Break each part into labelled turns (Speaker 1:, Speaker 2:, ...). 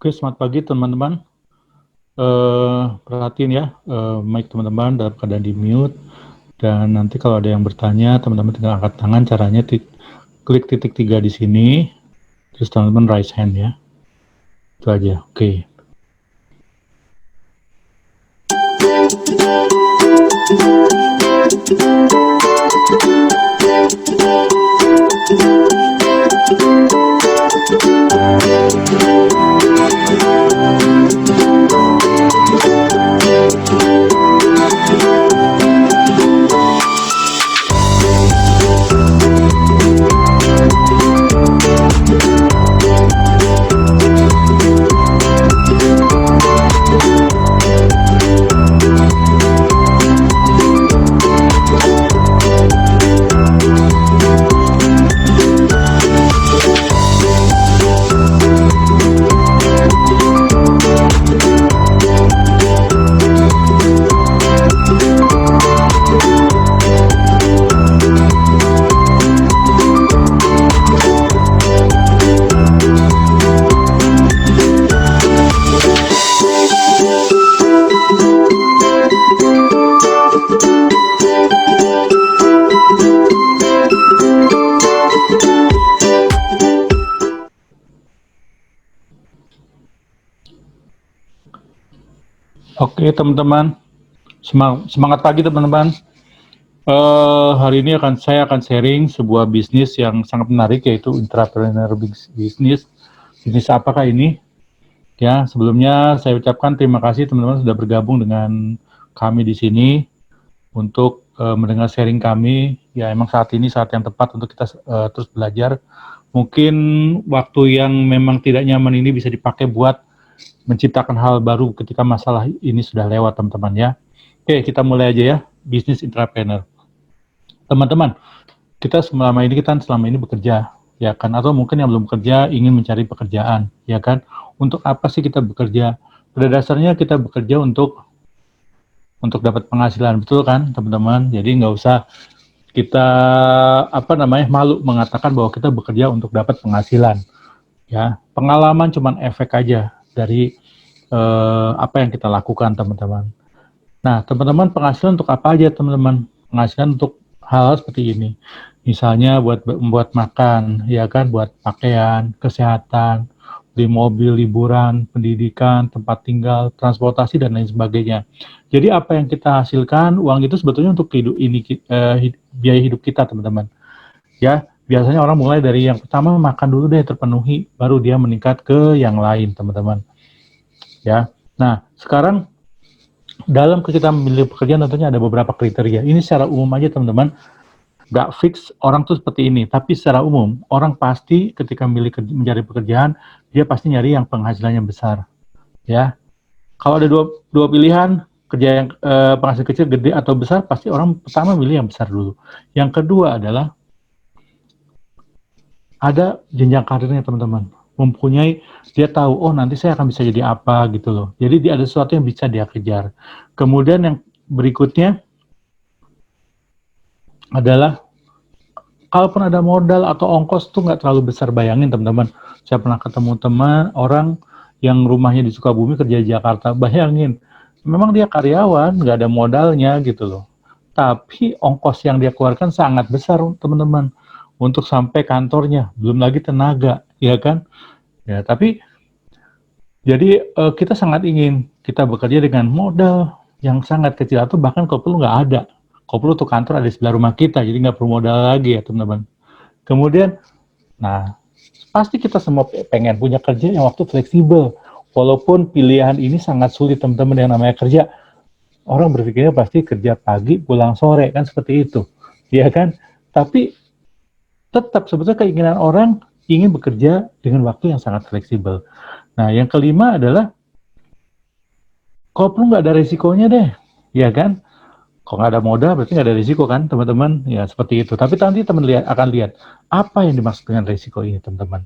Speaker 1: Oke, selamat pagi teman-teman. Perhatiin ya, mic teman-teman dalam keadaan di mute. Dan nanti kalau ada yang bertanya, teman-teman tinggal angkat tangan. Caranya klik titik 3 di sini, terus teman-teman raise hand ya. Itu aja. Oke. Oke teman-teman, semangat pagi teman-teman. Hari ini saya akan sharing sebuah bisnis yang sangat menarik, yaitu entrepreneur bisnis. Bisnis apakah ini? Ya, sebelumnya saya ucapkan terima kasih teman-teman sudah bergabung dengan kami di sini untuk mendengar sharing kami. Ya, emang saat ini saat yang tepat untuk kita terus belajar. Mungkin waktu yang memang tidak nyaman ini bisa dipakai buat menciptakan hal baru ketika masalah ini sudah lewat, teman-teman ya. Oke, kita mulai aja ya, bisnis entrepreneur. Teman-teman, kita selama ini bekerja, ya kan? Atau mungkin yang belum bekerja ingin mencari pekerjaan, ya kan? Untuk apa sih kita bekerja? Pada dasarnya kita bekerja untuk dapat penghasilan, betul kan, teman-teman? Jadi nggak usah kita malu mengatakan bahwa kita bekerja untuk dapat penghasilan. Ya, pengalaman cuman efek aja dari apa yang kita lakukan, teman-teman. Nah, teman-teman, penghasilan untuk apa aja, teman-teman? Penghasilan untuk hal seperti ini. Misalnya buat membuat makan, ya kan, buat pakaian, kesehatan, beli mobil, liburan, pendidikan, tempat tinggal, transportasi, dan lain sebagainya. Jadi apa yang kita hasilkan, uang itu sebetulnya untuk biaya hidup kita, teman-teman. Ya, biasanya orang mulai dari yang pertama makan dulu deh terpenuhi, baru dia meningkat ke yang lain, teman-teman. Ya, nah sekarang dalam kita memilih pekerjaan tentunya ada beberapa kriteria. Ini secara umum aja teman-teman, nggak fix orang tuh seperti ini, tapi secara umum orang pasti ketika mencari pekerjaan dia pasti nyari yang penghasilannya besar. Ya, kalau ada dua pilihan, kerja yang penghasil kecil, gede atau besar, pasti orang pertama milih yang besar dulu. Yang kedua adalah ada jenjang karirnya, teman-teman. Dia tahu, oh nanti saya akan bisa jadi apa gitu loh. Jadi dia ada sesuatu yang bisa dia kejar. Kemudian yang berikutnya adalah kalaupun ada modal atau ongkos tuh nggak terlalu besar. Bayangin teman-teman, saya pernah ketemu teman orang yang rumahnya di Sukabumi kerja di Jakarta. Bayangin, memang dia karyawan, nggak ada modalnya gitu loh. Tapi ongkos yang dia keluarkan sangat besar, teman-teman, untuk sampai kantornya, belum lagi tenaga, ya kan? Ya, tapi jadi kita sangat ingin kita bekerja dengan modal yang sangat kecil atau bahkan kalau perlu nggak ada. Kalau perlu tuh kantor ada di sebelah rumah kita, jadi nggak perlu modal lagi ya teman-teman. Kemudian, nah pasti kita semua pengen punya kerja yang waktu fleksibel. Walaupun pilihan ini sangat sulit teman-teman, yang namanya kerja. Orang berpikirnya pasti kerja pagi, pulang sore, kan seperti itu. Ya kan? Tapi tetap sebetulnya keinginan orang ingin bekerja dengan waktu yang sangat fleksibel. Nah, yang kelima adalah kalau perlu nggak ada resikonya deh, ya kan? Kalau nggak ada modal berarti nggak ada risiko kan, teman-teman? Ya seperti itu. Tapi nanti teman akan lihat apa yang dimaksud dengan risiko ini, teman-teman.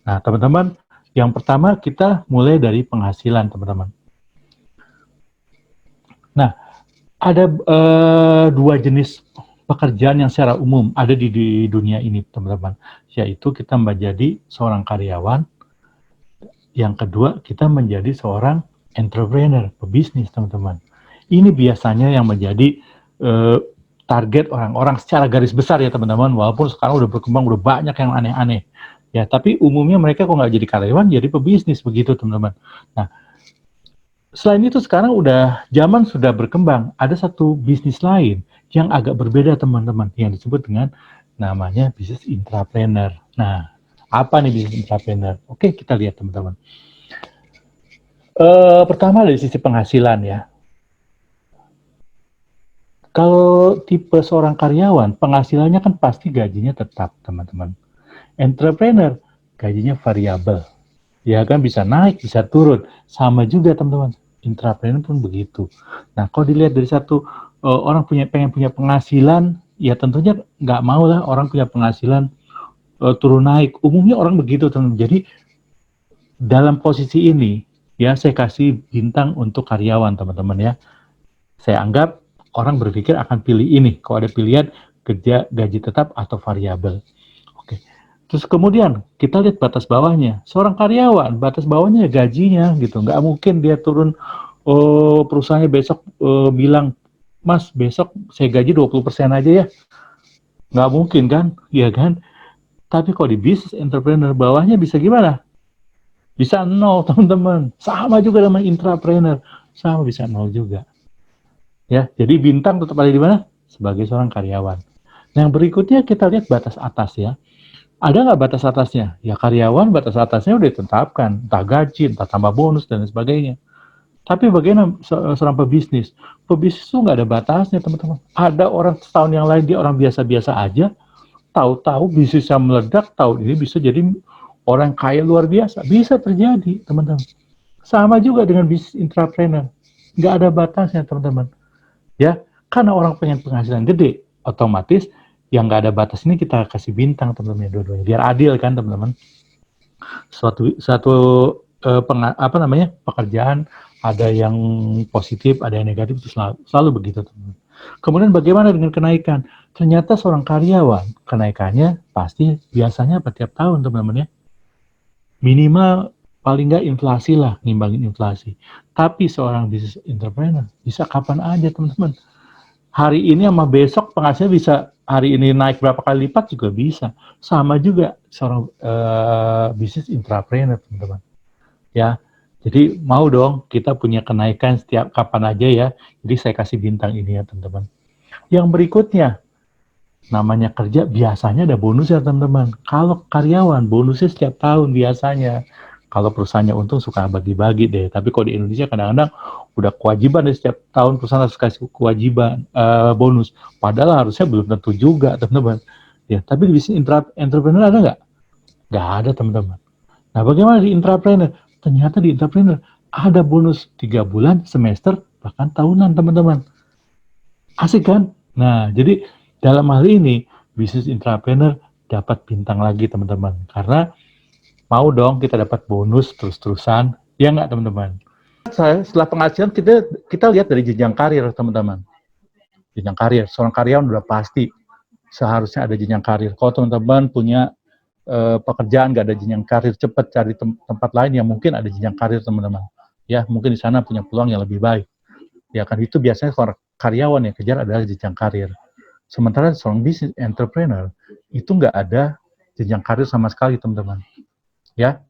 Speaker 1: Nah, teman-teman, yang pertama kita mulai dari penghasilan, teman-teman. Nah, ada dua jenis pekerjaan yang secara umum ada di dunia ini, teman-teman. Yaitu kita menjadi seorang karyawan Yang kedua, kita menjadi seorang entrepreneur, pebisnis, teman-teman. Ini biasanya yang menjadi target orang-orang secara garis besar ya, teman-teman. Walaupun sekarang udah berkembang, udah banyak yang aneh-aneh. Ya, tapi umumnya mereka kok nggak jadi karyawan, jadi pebisnis begitu, teman-teman. Nah, selain itu sekarang zaman sudah berkembang. Ada satu bisnis lain yang agak berbeda, teman-teman, yang disebut dengan namanya bisnis intrapreneur. Nah, apa nih bisnis intrapreneur? Oke, kita lihat, teman-teman. Pertama dari sisi penghasilan ya. Kalau tipe seorang karyawan, penghasilannya kan pasti gajinya tetap, teman-teman. Entrepreneur, gajinya variabel. Ya kan, bisa naik, bisa turun. Sama juga, teman-teman. Intrapreneur pun begitu. Nah, kalau dilihat dari satu, orang pengen punya penghasilan, ya tentunya nggak mau lah orang punya penghasilan turun naik. Umumnya orang begitu, teman-teman. Jadi, dalam posisi ini, ya saya kasih bintang untuk karyawan, teman-teman ya. Saya anggap orang berpikir akan pilih ini. Kalau ada pilihan kerja gaji tetap atau variabel. Oke. Terus kemudian kita lihat batas bawahnya. Seorang karyawan, batas bawahnya gajinya gitu. Nggak mungkin dia turun, perusahaannya besok bilang, Mas, besok saya gaji 20% aja ya. Nggak mungkin kan? Iya kan? Tapi kalau di bisnis entrepreneur, bawahnya bisa gimana? Bisa nol, teman-teman. Sama juga dengan intrapreneur. Sama bisa nol juga. Ya, jadi bintang tetap ada di mana? Sebagai seorang karyawan. Nah, yang berikutnya kita lihat batas atas ya. Ada nggak batas atasnya? Ya karyawan batas atasnya udah ditetapkan, entah gaji, entah tambah bonus dan sebagainya. Tapi bagaimana seorang pebisnis? Pebisnis itu nggak ada batasnya, teman-teman. Ada orang setahun yang lain dia orang biasa-biasa aja, tahu-tahu bisnisnya meledak, tahun ini bisa jadi orang kaya luar biasa. Bisa terjadi, teman-teman. Sama juga dengan bisnis intrapreneur. Nggak ada batasnya, teman-teman. Ya, karena orang pengen penghasilan gede, otomatis yang nggak ada batas ini kita kasih bintang, teman-teman, dua-duanya biar adil kan, teman-teman. Satu pekerjaan ada yang positif, ada yang negatif, itu selalu begitu, teman-teman. Kemudian bagaimana dengan kenaikan? Ternyata seorang karyawan kenaikannya pasti biasanya tiap tahun, teman-teman ya. Minimal paling nggak inflasi lah, ngimbangin inflasi. Tapi seorang bisnis entrepreneur bisa kapan aja, teman-teman. Hari ini sama besok penghasilan bisa hari ini naik berapa kali lipat juga bisa. Sama juga seorang bisnis intrapreneur, teman-teman. Ya, jadi mau dong kita punya kenaikan setiap kapan aja ya. Jadi saya kasih bintang ini ya, teman-teman. Yang berikutnya, namanya kerja biasanya ada bonusnya, teman-teman. Kalau karyawan bonusnya setiap tahun biasanya. Kalau perusahaannya untung suka bagi-bagi deh. Tapi kalau di Indonesia kadang-kadang udah kewajiban deh, setiap tahun perusahaan harus kasih kewajiban bonus. Padahal harusnya belum tentu juga, teman-teman. Ya, tapi di bisnis entrepreneur ada nggak? Nggak ada, teman-teman. Nah, bagaimana di intrapreneur? Ternyata di intrapreneur ada bonus 3 bulan, semester, bahkan tahunan, teman-teman. Asik kan? Nah, jadi dalam hal ini, bisnis intrapreneur dapat bintang lagi, teman-teman. Karena mau dong kita dapat bonus terus-terusan, ya nggak, teman-teman? Setelah penghasilan, kita lihat dari jenjang karir, teman-teman. Jenjang karir, seorang karyawan udah pasti seharusnya ada jenjang karir. Kalau teman-teman punya pekerjaan nggak ada jenjang karir, cepat cari tempat lain yang mungkin ada jenjang karir, teman-teman. Ya, mungkin di sana punya peluang yang lebih baik. Ya kan, itu biasanya seorang karyawan yang kejar adalah jenjang karir. Sementara seorang bisnis entrepreneur itu nggak ada jenjang karir sama sekali, teman-teman. Ya,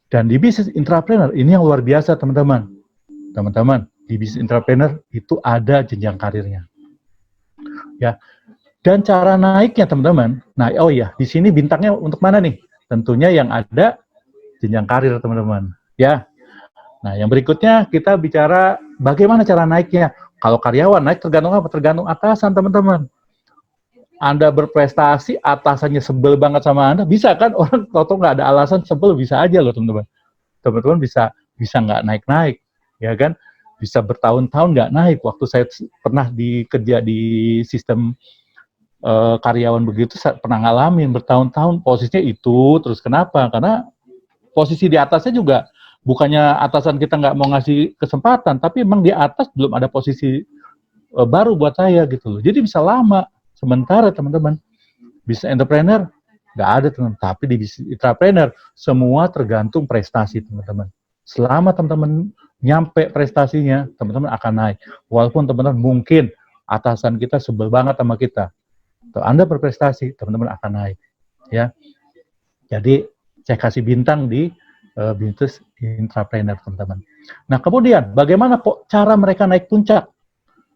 Speaker 1: dan di bisnis intrapreneur ini yang luar biasa, teman-teman. Teman-teman, di bisnis intrapreneur itu ada jenjang karirnya. Ya, dan cara naiknya, teman-teman. Nah, oh ya, di sini bintangnya untuk mana nih? Tentunya yang ada jenjang karir, teman-teman. Ya. Nah, yang berikutnya kita bicara bagaimana cara naiknya. Kalau karyawan naik tergantung apa? Tergantung atasan, teman-teman. Anda berprestasi, atasannya sebel banget sama Anda, bisa kan? Orang tahu nggak ada alasan sebel, bisa aja loh, teman-teman. Teman-teman bisa nggak naik-naik, ya kan? Bisa bertahun-tahun nggak naik. Waktu saya pernah kerja di sistem karyawan begitu, saya pernah ngalamin bertahun-tahun posisinya itu. Terus kenapa? Karena posisi di atasnya juga bukannya atasan kita nggak mau ngasih kesempatan, tapi emang di atas belum ada posisi baru buat saya gitu loh. Jadi bisa lama. Sementara teman-teman, bisnis entrepreneur Nggak ada teman-teman. Tapi di bisnis entrepreneur semua tergantung prestasi teman-teman. Selama teman-teman nyampe prestasinya, teman-teman akan naik. Walaupun teman-teman mungkin atasan kita sebel banget sama kita. Kalau Anda berprestasi, teman-teman akan naik. Ya, jadi saya kasih bintang di bisnis entrepreneur teman-teman. Nah kemudian bagaimana cara mereka naik puncak?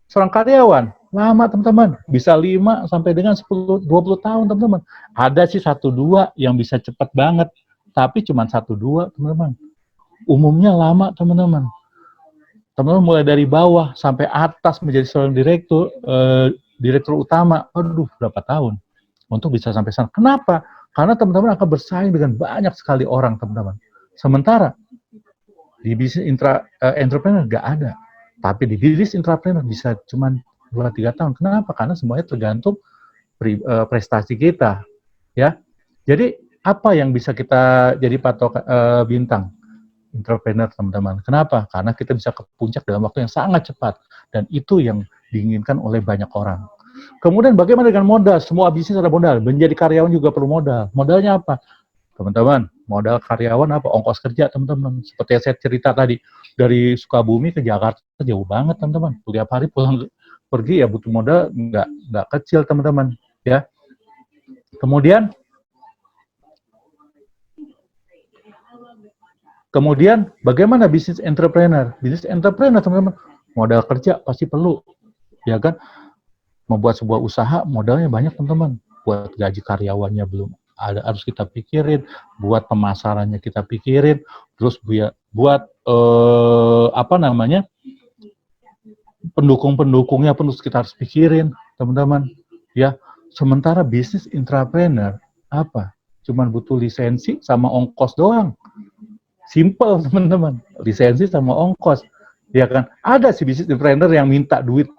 Speaker 1: Seorang karyawan lama teman-teman, bisa 5 sampai dengan 10-20 tahun teman-teman. Ada sih 1-2 yang bisa cepat banget, tapi cuma 1-2 teman-teman. Umumnya lama teman-teman. Teman-teman mulai dari bawah sampai atas menjadi seorang direktur utama, aduh berapa tahun untuk bisa sampai sana. Kenapa? Karena teman-teman akan bersaing dengan banyak sekali orang teman-teman. Sementara di bisnis entrepreneur nggak ada. Tapi di bisnis entrepreneur bisa cuma 2-3 tahun. Kenapa? Karena semuanya tergantung prestasi kita. Ya. Jadi apa yang bisa kita jadi patok bintang entrepreneur teman-teman? Kenapa? Karena kita bisa ke puncak dalam waktu yang sangat cepat. Dan itu yang diinginkan oleh banyak orang. Kemudian bagaimana dengan modal? Semua bisnis ada modal. Menjadi karyawan juga perlu modal. Modalnya apa? Teman-teman, modal karyawan apa? Ongkos kerja, teman-teman. Seperti yang saya cerita tadi, dari Sukabumi ke Jakarta jauh banget, teman-teman. Tiap hari pulang pergi ya butuh modal nggak kecil, teman-teman. Ya. Kemudian bagaimana bisnis entrepreneur? Bisnis entrepreneur, teman-teman, modal kerja pasti perlu, ya kan? Membuat sebuah usaha modalnya banyak, teman-teman. Buat gaji karyawannya belum ada, harus kita pikirin, buat pemasarannya kita pikirin, terus buat pendukung-pendukungnya pun kita harus pikirin, teman-teman. Ya, sementara bisnis entrepreneur apa? Cuman butuh lisensi sama ongkos doang. Simple, teman-teman. Lisensi sama ongkos. Ya kan? Ada sih bisnis entrepreneur yang minta duit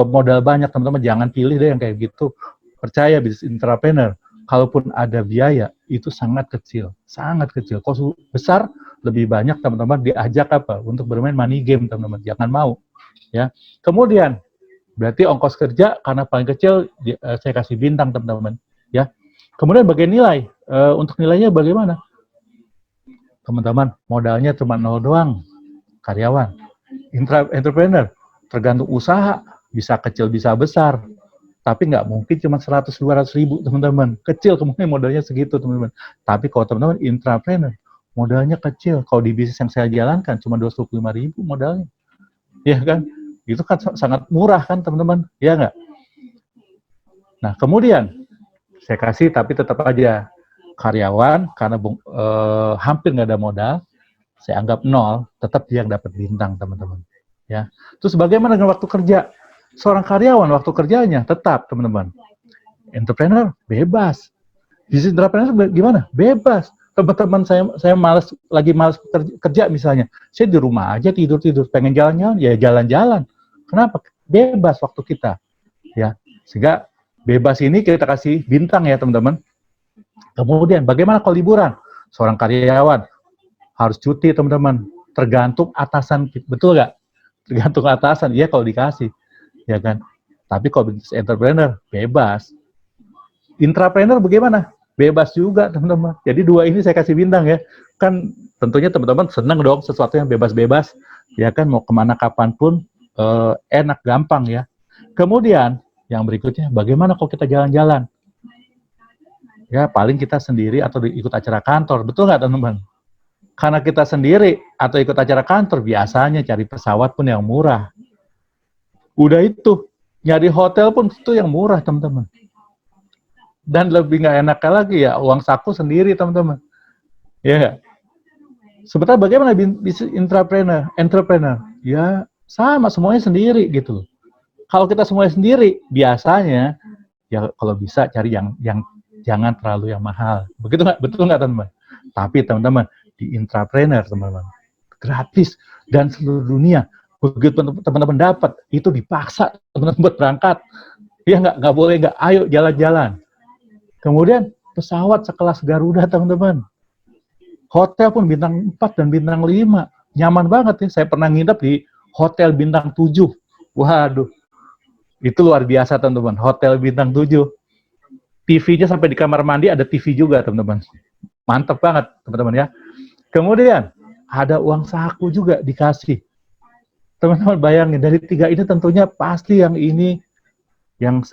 Speaker 1: modal banyak, teman-teman. Jangan pilih deh yang kayak gitu. Percaya bisnis entrepreneur, kalaupun ada biaya, itu sangat kecil. Sangat kecil. Kalau besar, lebih banyak teman-teman diajak apa? Untuk bermain money game, teman-teman. Jangan mau. Ya. Kemudian, berarti ongkos kerja, karena paling kecil, saya kasih bintang, teman-teman. Ya. Kemudian bagian nilai. Untuk nilainya bagaimana? Teman-teman, modalnya cuma 0 doang. Karyawan. Entrepreneur, tergantung usaha, bisa kecil, bisa besar. Tapi nggak mungkin cuma 100-200 ribu, teman-teman. Kecil kemungkinan modalnya segitu, teman-teman. Tapi kalau teman-teman entrepreneur, modalnya kecil. Kalau di bisnis yang saya jalankan, cuma 225 ribu modalnya. Ya kan? Itu kan sangat murah kan, teman-teman. Ya nggak? Nah, kemudian, saya kasih tapi tetap aja karyawan, karena hampir nggak ada modal, saya anggap 0, tetap dia yang dapat bintang, teman-teman. Ya. Terus bagaimana dengan waktu kerja? Seorang karyawan, waktu kerjanya tetap, teman-teman. Entrepreneur, bebas. Bisnis entrepreneur gimana? Bebas. Teman-teman saya lagi malas kerja misalnya. Saya di rumah aja tidur-tidur. Pengen jalan-jalan, ya jalan-jalan. Kenapa? Bebas waktu kita. Ya. Sehingga bebas ini kita kasih bintang ya, teman-teman. Kemudian, bagaimana kalau liburan? Seorang karyawan harus cuti, teman-teman. Tergantung atasan, betul nggak? Tergantung atasan, ya kalau dikasih, ya kan. Tapi kalau bisnis entrepreneur, bebas. Intrapreneur bagaimana? Bebas juga, teman-teman. Jadi 2 ini saya kasih bintang ya. Kan tentunya teman-teman senang dong sesuatu yang bebas-bebas, ya kan, mau kemana kapanpun, enak, gampang ya. Kemudian, yang berikutnya, bagaimana kalau kita jalan-jalan? Ya, paling kita sendiri atau ikut acara kantor, betul nggak, teman-teman? Karena kita sendiri atau ikut acara kantor, biasanya cari pesawat pun yang murah. Udah itu, nyari hotel pun itu yang murah, teman-teman. Dan lebih nggak enak lagi ya, uang saku sendiri, teman-teman. Ya, sebenarnya bagaimana bisnis entrepreneur? Ya, sama, semuanya sendiri gitu. Kalau kita semuanya sendiri, biasanya, ya kalau bisa cari yang jangan terlalu yang mahal. Begitu nggak? Betul nggak, teman-teman? Tapi, teman-teman, di entrepreneur, teman-teman, gratis dan seluruh dunia. Begitu teman-teman dapat, itu dipaksa teman-teman buat berangkat. Ya nggak boleh nggak, ayo jalan-jalan. Kemudian pesawat sekelas Garuda, teman-teman. Hotel pun bintang 4 dan bintang 5. Nyaman banget ya. Saya pernah nginep di hotel bintang 7. Waduh, itu luar biasa, teman-teman. Hotel bintang 7. TV-nya sampai di kamar mandi ada TV juga, teman-teman. Mantap banget, teman-teman ya. Kemudian ada uang saku juga dikasih. Teman-teman bayangin, dari 3 ini tentunya pasti yang ini yang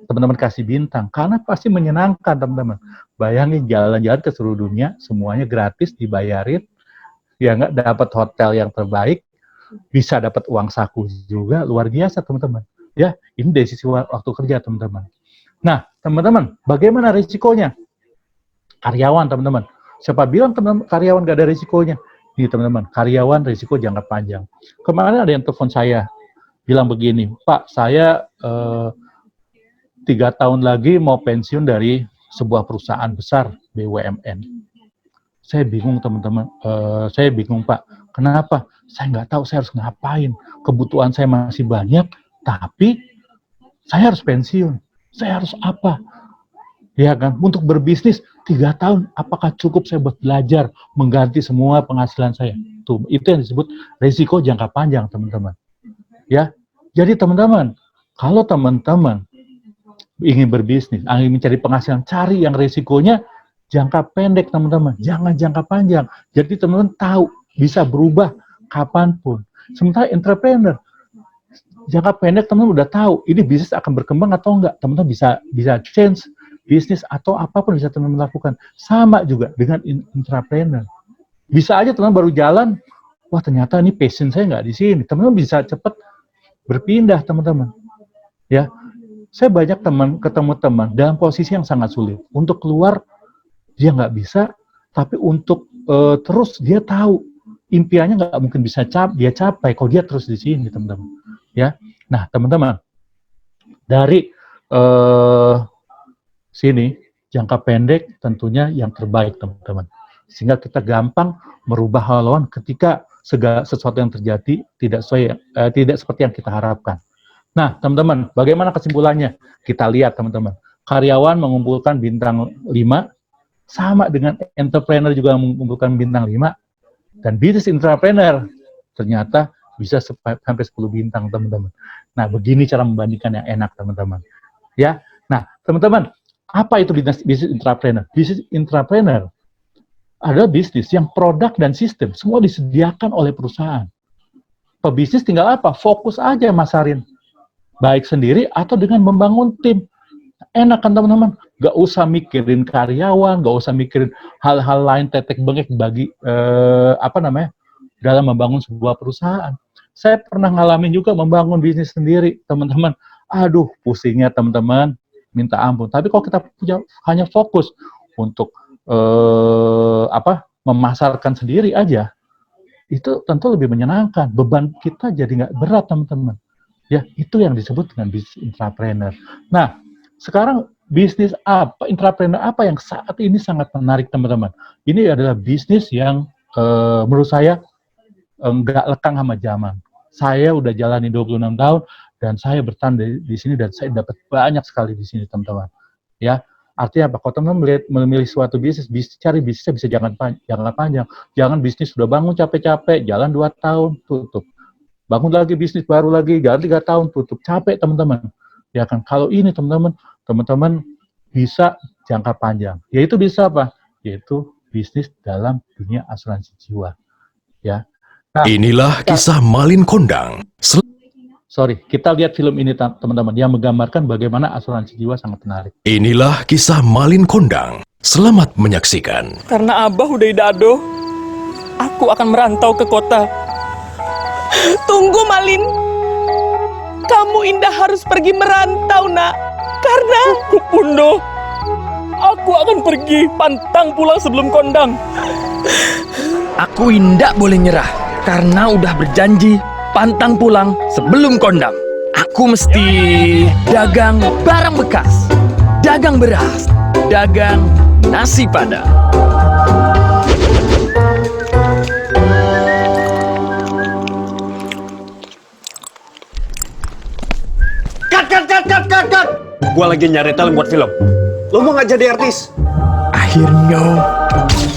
Speaker 1: teman-teman kasih bintang, karena pasti menyenangkan, teman-teman. Bayangin jalan-jalan ke seluruh dunia, semuanya gratis, dibayarin, ya nggak, dapat hotel yang terbaik, bisa dapat uang saku juga, luar biasa, teman-teman. Ya, ini dari sisi waktu kerja, teman-teman. Nah, teman-teman, bagaimana risikonya? Karyawan, teman-teman. Siapa bilang teman-teman karyawan nggak ada risikonya? Nih, teman-teman, karyawan risiko jangka panjang. Kemarin ada yang telepon saya, bilang begini, Pak, saya 3 tahun lagi mau pensiun dari sebuah perusahaan besar, BUMN. Saya bingung, teman-teman. Saya bingung, Pak. Kenapa? Saya nggak tahu saya harus ngapain. Kebutuhan saya masih banyak, tapi saya harus pensiun. Saya harus apa? Ya kan? Untuk berbisnis 3 tahun, apakah cukup saya buat belajar mengganti semua penghasilan saya? Tuh, itu yang disebut risiko jangka panjang, teman-teman. Ya, jadi teman-teman, kalau teman-teman ingin berbisnis, ingin mencari penghasilan, cari yang risikonya jangka pendek, teman-teman. Jangan jangka panjang. Jadi teman-teman tahu bisa berubah kapanpun. Sementara entrepreneur jangka pendek, teman-teman udah tahu ini bisnis akan berkembang atau enggak. Teman-teman bisa change bisnis atau apapun bisa teman-teman lakukan. Sama juga dengan entrepreneur. Bisa aja teman-teman baru jalan, wah ternyata ini passion saya nggak di sini. Teman-teman bisa cepat berpindah, teman-teman. Ya, saya banyak ketemu teman dalam posisi yang sangat sulit. Untuk keluar dia nggak bisa, tapi untuk terus dia tahu impiannya nggak mungkin bisa dia capai kalau dia terus di sini, teman-teman. Ya, nah teman-teman, dari sini jangka pendek tentunya yang terbaik, teman-teman, sehingga kita gampang merubah haluan ketika segala sesuatu yang terjadi tidak seperti yang kita harapkan. Nah, teman-teman, bagaimana kesimpulannya? Kita lihat, teman-teman, karyawan mengumpulkan bintang 5 sama dengan entrepreneur juga mengumpulkan bintang 5, dan bisnis entrepreneur ternyata bisa sampai 10 bintang, teman-teman. Nah, begini cara membandingkan yang enak, teman-teman. Ya, nah, teman-teman, apa itu bisnis entrepreneur? Bisnis entrepreneur adalah bisnis yang produk dan sistem semua disediakan oleh perusahaan. Pebisnis tinggal apa? Fokus aja masarin, baik sendiri atau dengan membangun tim. Enak kan, teman-teman? Gak usah mikirin karyawan, gak usah mikirin hal-hal lain tetek bengek bagi dalam membangun sebuah perusahaan. Saya pernah ngalamin juga membangun bisnis sendiri, teman-teman. Aduh, pusingnya, teman-teman, minta ampun. Tapi kalau kita hanya fokus untuk memasarkan sendiri aja, itu tentu lebih menyenangkan. Beban kita jadi nggak berat, teman-teman. Ya, itu yang disebut dengan bisnis entrepreneur. Nah, sekarang bisnis apa, entrepreneur apa yang saat ini sangat menarik, teman-teman? Ini adalah bisnis yang menurut saya nggak lekang sama zaman. Saya udah jalani 26 tahun dan saya bertahan di sini dan saya dapat banyak sekali di sini, teman-teman. Ya, artinya apa? Kalau teman-teman memilih suatu bisnis, cari bisnisnya bisa jangan panjang. Jangan bisnis sudah bangun capek-capek, jalan 2 tahun, tutup. Bangun lagi bisnis baru lagi, jalan 3 tahun, tutup. Capek, teman-teman. Ya kan? Kalau ini, teman-teman bisa jangka panjang. Yaitu bisa apa? Yaitu bisnis dalam dunia asuransi jiwa. Ya. Nah,
Speaker 2: inilah kisah Malin Kondang.
Speaker 1: Kita lihat film ini, teman-teman, yang menggambarkan bagaimana asuransi jiwa sangat menarik.
Speaker 2: Inilah kisah Malin Kondang. Selamat menyaksikan.
Speaker 3: Karena Abah udah dado, aku akan merantau ke kota.
Speaker 4: Tunggu, Malin. Kamu Indah harus pergi merantau, nak. Karena
Speaker 3: Pundo, aku akan pergi pantang pulang sebelum kondang.
Speaker 5: Aku Indah boleh nyerah karena udah berjanji pantang pulang sebelum kondang. Aku mesti dagang barang bekas, dagang beras, dagang nasi padang.
Speaker 6: Cut! Gua lagi nyari talent buat film. Lo mau nggak jadi artis?
Speaker 5: Akhirnya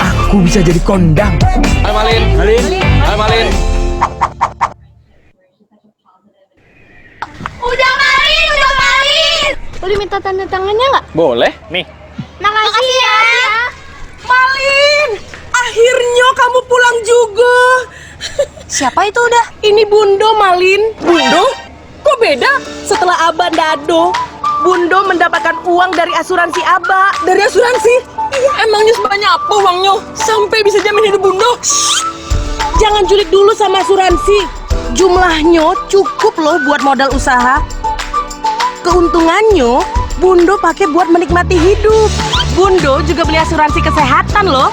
Speaker 5: aku bisa jadi kondang.
Speaker 6: Hai Malin.
Speaker 4: Udah Malin.
Speaker 7: Boleh minta tanda tangannya nggak?
Speaker 3: Boleh, nih.
Speaker 7: Makasih ya.
Speaker 4: Malin, akhirnya kamu pulang juga.
Speaker 7: Siapa itu udah?
Speaker 4: Ini Bundo, Malin. Bundo? Kok beda? Setelah Aba dado, Bundo mendapatkan uang dari asuransi Aba. Dari asuransi? Iya. Emangnya sebanyak apa uangnya? Sampai bisa jamin hidup Bundo? Jangan julid dulu sama asuransi. Jumlahnya cukup loh buat modal usaha. Keuntungannya, Bundo pakai buat menikmati hidup. Bundo juga beli asuransi kesehatan loh.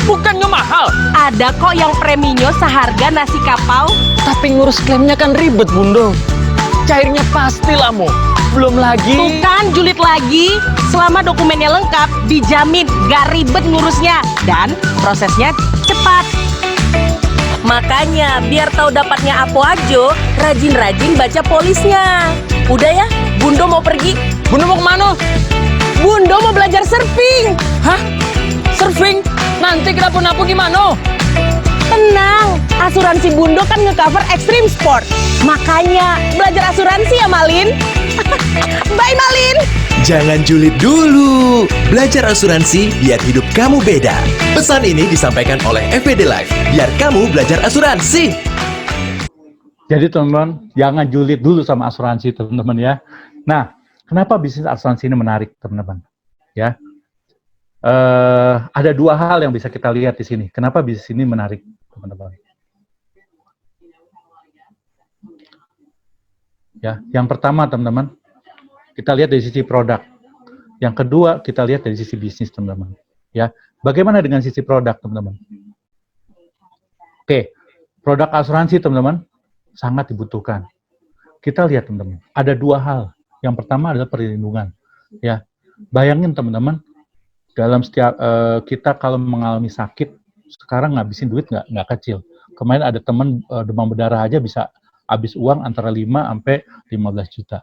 Speaker 3: Bukannya mahal,
Speaker 4: Ada kok yang preminya seharga nasi kapau.
Speaker 3: tapi ngurus klaimnya kan ribet, Bundo. Cairnya pasti lama. Belum lagi.
Speaker 4: Tuh kan julid lagi. Selama dokumennya lengkap, dijamin gak ribet ngurusnya. Dan prosesnya cepat. Makanya biar tahu dapatnya apa aja, rajin-rajin baca polisnya. Udah ya, Bundo mau pergi.
Speaker 3: Bundo mau kemana?
Speaker 4: Bundo mau belajar surfing.
Speaker 3: Hah? Surfing? Nanti kenapa-napa gimana?
Speaker 4: Tenang, asuransi Bundo kan ngecover extreme sport. Makanya belajar asuransi ya Malin. Bye Malin.
Speaker 2: Jangan julid dulu. Belajar asuransi biar hidup kamu beda. Pesan ini disampaikan oleh FPD Life. Biar kamu belajar asuransi.
Speaker 1: Jadi teman-teman, jangan julid dulu sama asuransi teman-teman ya. Nah, kenapa bisnis asuransi ini menarik teman-teman? Ya, ada dua hal yang bisa kita lihat di sini. Kenapa bisnis ini menarik teman-teman? Ya, yang pertama teman-teman, kita lihat dari sisi produk. Yang kedua, kita lihat dari sisi bisnis teman-teman. Ya, bagaimana dengan sisi produk teman-teman? Oke, produk asuransi teman-teman sangat dibutuhkan. Kita lihat teman-teman, ada dua hal. Yang pertama adalah perlindungan. Ya, bayangin teman-teman, dalam setiap kita kalau mengalami sakit, sekarang ngabisin duit nggak kecil. Kemarin ada teman demam berdarah aja bisa habis uang antara 5 sampai 15 juta.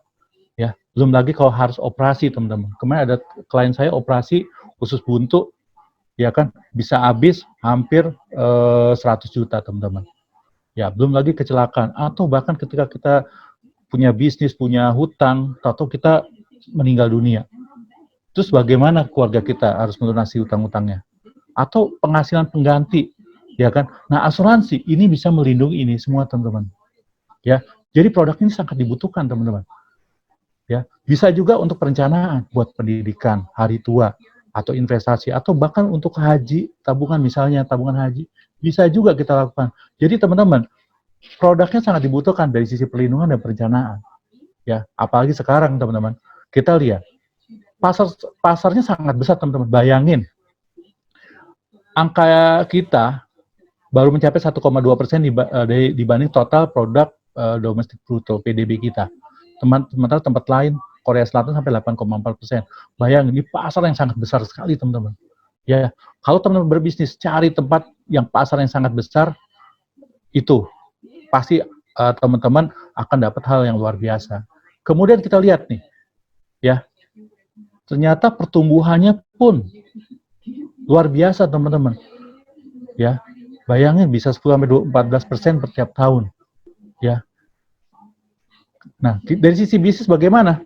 Speaker 1: Ya, belum lagi kalau harus operasi teman-teman. Kemarin ada klien saya operasi usus buntu, ya kan, bisa habis hampir 100 juta teman-teman. Ya, belum lagi kecelakaan atau bahkan ketika kita punya bisnis, punya hutang, atau kita meninggal dunia. Terus bagaimana keluarga kita harus melunasi hutang-hutangnya? Atau penghasilan pengganti, ya kan? Nah, asuransi ini bisa melindungi ini semua teman-teman. Ya, jadi produk ini sangat dibutuhkan teman-teman. Ya, bisa juga untuk perencanaan buat pendidikan, hari tua, atau investasi, atau bahkan untuk haji, tabungan misalnya, tabungan haji, bisa juga kita lakukan. Jadi teman-teman, produknya sangat dibutuhkan dari sisi perlindungan dan perencanaan. Ya, apalagi sekarang teman-teman, kita lihat pasarnya sangat besar teman-teman. Bayangin, angka kita baru mencapai 1,2% dibanding total produk domestik bruto (PDB) kita. Sementara tempat lain Korea Selatan sampai 8,4%. Bayangin, ini pasar yang sangat besar sekali teman-teman. Ya, kalau teman-teman berbisnis, cari tempat yang pasar yang sangat besar, itu pasti teman-teman akan dapat hal yang luar biasa. Kemudian kita lihat nih, ya, ternyata pertumbuhannya pun luar biasa teman-teman. Ya, bayangin bisa 10-14% per tiap tahun. Ya. Nah, dari sisi bisnis bagaimana?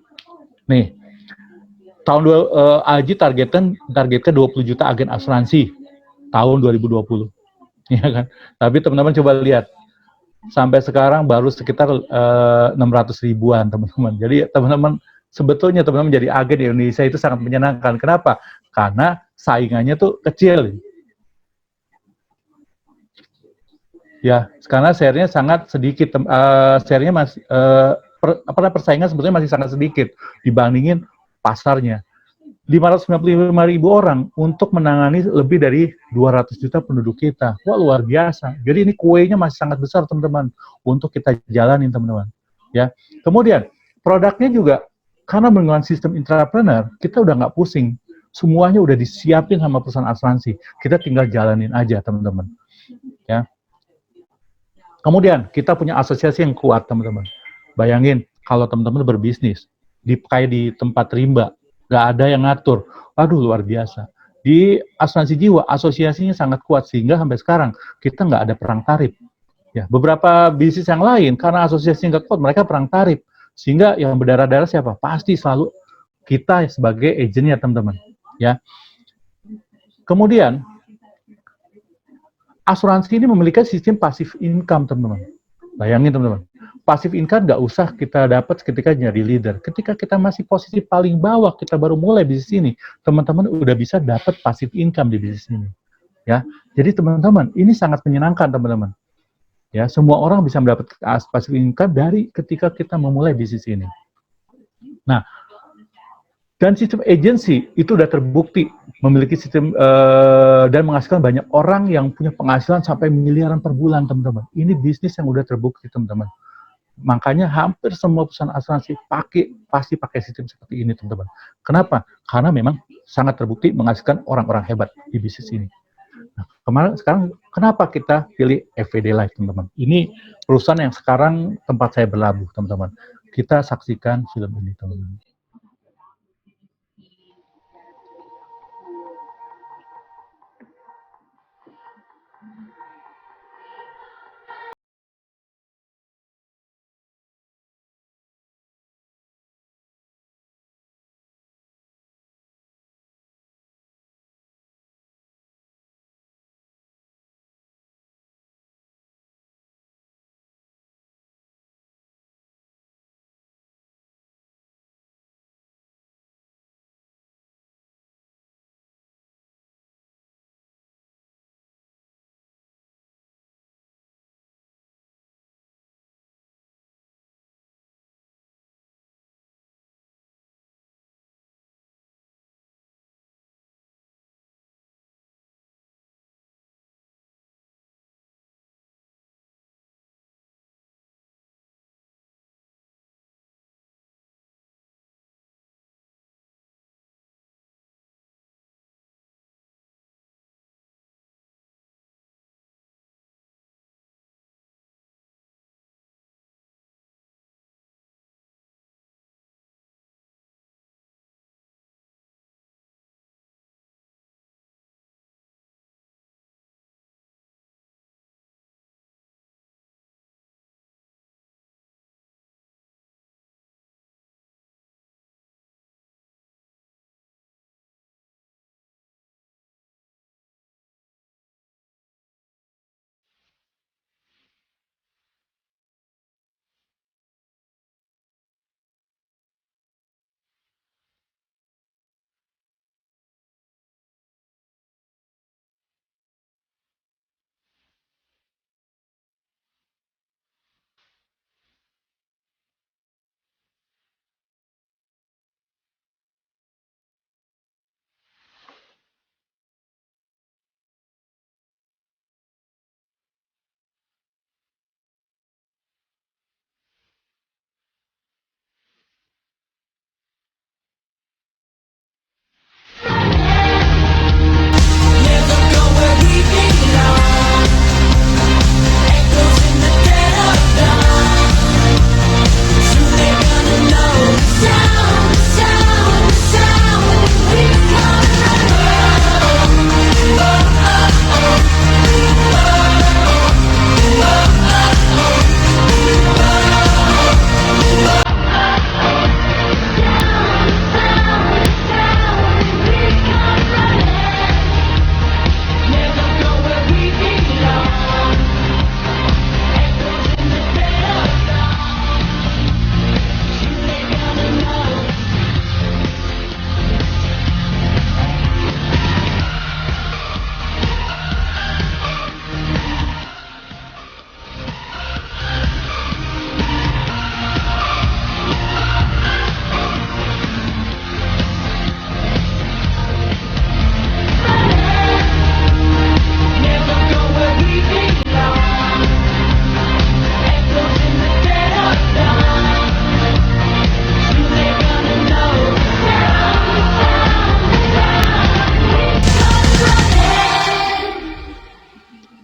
Speaker 1: Nih, tahun AJI targetkan 20 juta agen asuransi tahun 2020. Ya kan? Tapi teman-teman coba lihat, sampai sekarang baru sekitar 600 ribuan teman-teman. Jadi teman-teman sebetulnya teman-teman menjadi agen di Indonesia itu sangat menyenangkan. Kenapa? Karena saingannya tuh kecil. Ya, karena share-nya sangat sedikit. Share-nya masih persaingan sebetulnya masih sangat sedikit dibandingin pasarnya. 595 ribu orang untuk menangani lebih dari 200 juta penduduk kita. Wah, luar biasa. Jadi ini kuenya masih sangat besar teman-teman untuk kita jalanin teman-teman. Ya. Kemudian produknya juga karena menggunakan sistem intrapreneur, kita udah nggak pusing. Semuanya udah disiapin sama perusahaan asuransi. Kita tinggal jalanin aja teman-teman. Ya. Kemudian kita punya asosiasi yang kuat teman-teman. Bayangin kalau teman-teman berbisnis kayak di tempat rimba, nggak ada yang ngatur. Aduh, luar biasa. Di asuransi jiwa, asosiasinya sangat kuat sehingga sampai sekarang kita nggak ada perang tarif. Ya, beberapa bisnis yang lain karena asosiasinya nggak kuat, mereka perang tarif. Sehingga yang berdarah-darah siapa? Pasti selalu kita sebagai agentnya teman-teman, ya. Kemudian asuransi ini memiliki sistem passive income teman-teman. Bayangin teman-teman, passive income nggak usah kita dapat ketika jadi leader. Ketika kita masih posisi paling bawah, kita baru mulai bisnis ini, teman-teman udah bisa dapat passive income di bisnis ini. Ya, jadi teman-teman, ini sangat menyenangkan teman-teman. Ya, semua orang bisa mendapat passive income dari ketika kita memulai bisnis ini. Nah, dan sistem agency itu udah terbukti memiliki sistem dan menghasilkan banyak orang yang punya penghasilan sampai miliaran per bulan, teman-teman. Ini bisnis yang udah terbukti, teman-teman. Makanya hampir semua perusahaan asuransi pasti pakai sistem seperti ini, teman-teman. Kenapa? Karena memang sangat terbukti menghasilkan orang-orang hebat di bisnis ini. Nah, sekarang kenapa kita pilih FVD Life, teman-teman? Ini perusahaan yang sekarang tempat saya berlabuh, teman-teman. Kita saksikan film ini, teman-teman.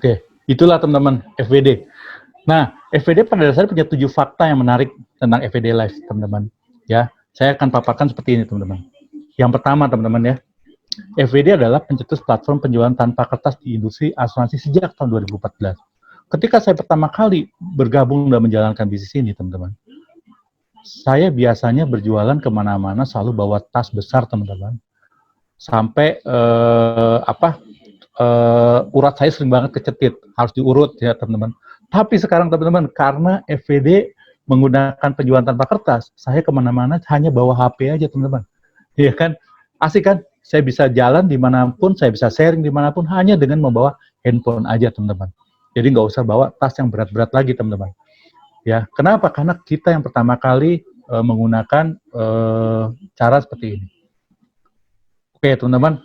Speaker 1: Oke, itulah teman-teman FVD. Nah, FVD pada dasarnya punya 7 fakta yang menarik tentang FVD Life, teman-teman. Ya, saya akan paparkan seperti ini, teman-teman. Yang pertama, teman-teman ya, FVD adalah pencetus platform penjualan tanpa kertas di industri asuransi sejak tahun 2014. Ketika saya pertama kali bergabung dan menjalankan bisnis ini, teman-teman, saya biasanya berjualan kemana-mana selalu bawa tas besar teman-teman. Sampai urat saya sering banget kecetit, harus diurut ya teman-teman. Tapi sekarang teman-teman, karena FVD menggunakan penjualan tanpa kertas, saya kemana-mana hanya bawa HP aja teman-teman. Iya kan? Asik kan? Saya bisa jalan dimanapun, saya bisa sharing dimanapun, hanya dengan membawa handphone aja teman-teman. Jadi nggak usah bawa tas yang berat-berat lagi teman-teman. Ya, kenapa? Karena kita yang pertama kali menggunakan cara seperti ini. Oke teman-teman,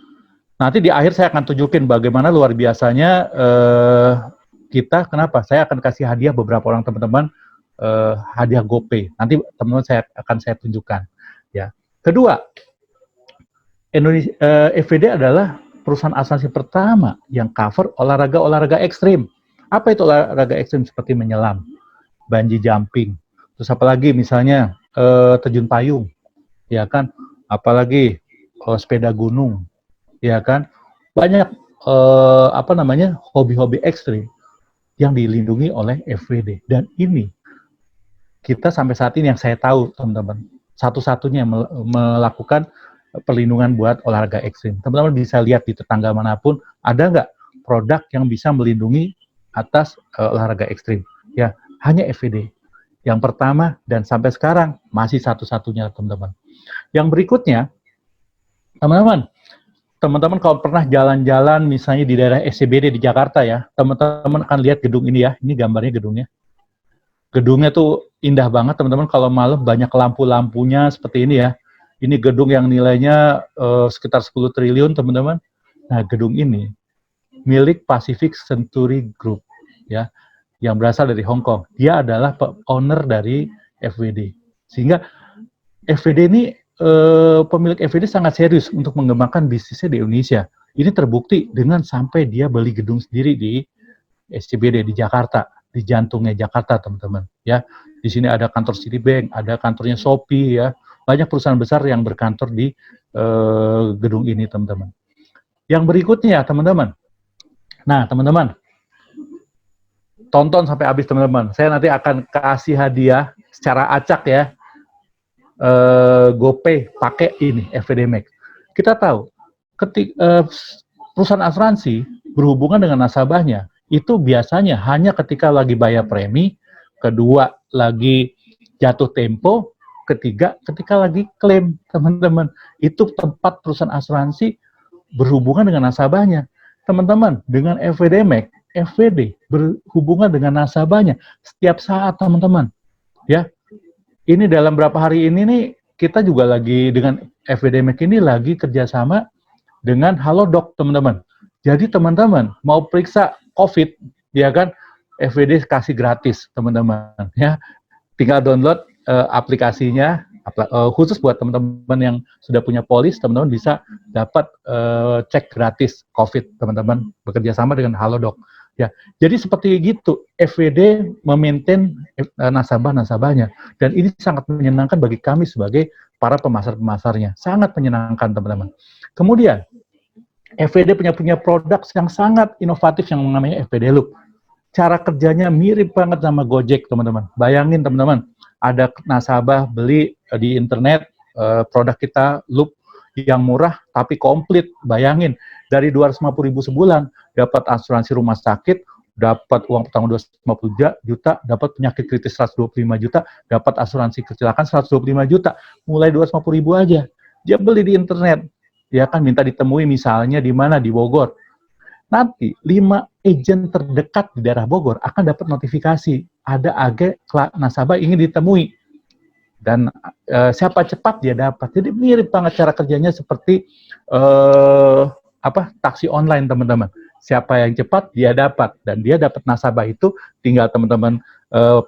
Speaker 1: nanti di akhir saya akan tunjukin bagaimana luar biasanya kita. Kenapa? Saya akan kasih hadiah beberapa orang teman-teman, hadiah GoPay. Nanti teman-teman saya tunjukkan. Ya. Kedua, FVD adalah perusahaan asuransi pertama yang cover olahraga ekstrim. Apa itu olahraga ekstrim? Seperti menyelam, bungee jumping, terus apalagi misalnya terjun payung, ya kan? Apalagi sepeda gunung, ya kan? Banyak hobi-hobi ekstrim yang dilindungi oleh FVD. Dan ini kita sampai saat ini yang saya tahu teman-teman, satu-satunya yang melakukan perlindungan buat olahraga ekstrim. Teman-teman bisa lihat di tetangga manapun, ada nggak produk yang bisa melindungi atas olahraga ekstrim? Ya, hanya FVD. Yang pertama dan sampai sekarang masih satu-satunya teman-teman. Yang berikutnya, teman-teman kalau pernah jalan-jalan misalnya di daerah SCBD di Jakarta ya, teman-teman akan lihat gedung ini ya. Ini gambarnya gedungnya. Gedungnya tuh indah banget teman-teman. Kalau malam banyak lampu-lampunya seperti ini ya. Ini gedung yang nilainya sekitar 10 triliun teman-teman. Nah, gedung ini milik Pacific Century Group ya, yang berasal dari Hong Kong. Dia adalah owner dari FVD. Sehingga FVD ini pemilik FVD sangat serius untuk mengembangkan bisnisnya di Indonesia. Ini terbukti dengan sampai dia beli gedung sendiri di SCBD di Jakarta, di jantungnya Jakarta teman-teman. Ya, di sini ada kantor Citibank, ada kantornya Shopee ya. Banyak perusahaan besar yang berkantor di gedung ini, teman-teman. Yang berikutnya, teman-teman. Nah, teman-teman, tonton sampai habis, teman-teman. Saya nanti akan kasih hadiah secara acak ya. GoPay pakai ini, FVD Max. Kita tahu, perusahaan asuransi berhubungan dengan nasabahnya, itu biasanya hanya ketika lagi bayar premi, kedua, lagi jatuh tempo, ketiga, ketika lagi klaim, teman-teman. Itu tempat perusahaan asuransi berhubungan dengan nasabahnya. Teman-teman, dengan FVD Max, FVD berhubungan dengan nasabahnya setiap saat, teman-teman. Ya, ini dalam berapa hari ini nih, kita juga lagi dengan FVD Max ini lagi kerjasama dengan Halodoc, teman-teman. Jadi teman-teman mau periksa COVID, ya kan, FVD kasih gratis, teman-teman. Ya, tinggal download aplikasinya, khusus buat teman-teman yang sudah punya polis, teman-teman bisa dapat cek gratis COVID, teman-teman, bekerja sama dengan Halodoc. Ya, jadi seperti gitu, FVD memaintain nasabah-nasabahnya, dan ini sangat menyenangkan bagi kami sebagai para pemasar-pemasarnya, sangat menyenangkan, teman-teman. Kemudian, FVD punya produk yang sangat inovatif yang namanya FVD Loop. Cara kerjanya mirip banget sama Gojek, teman-teman. Bayangin, teman-teman, ada nasabah beli di internet produk kita Loop yang murah tapi komplit. Bayangin, dari 250.000 sebulan dapat asuransi rumah sakit, dapat uang pesangon 250 juta, dapat penyakit kritis 125 juta, dapat asuransi kecelakaan 125 juta, mulai 250.000 aja. Dia beli di internet, ya kan, minta ditemui misalnya di mana, di Bogor. Nanti 5 agen terdekat di daerah Bogor akan dapat notifikasi ada agen nasabah ingin ditemui, dan siapa cepat dia dapat. Jadi mirip banget cara kerjanya seperti taksi online, teman-teman. Siapa yang cepat dia dapat, dan dia dapat nasabah itu tinggal teman-teman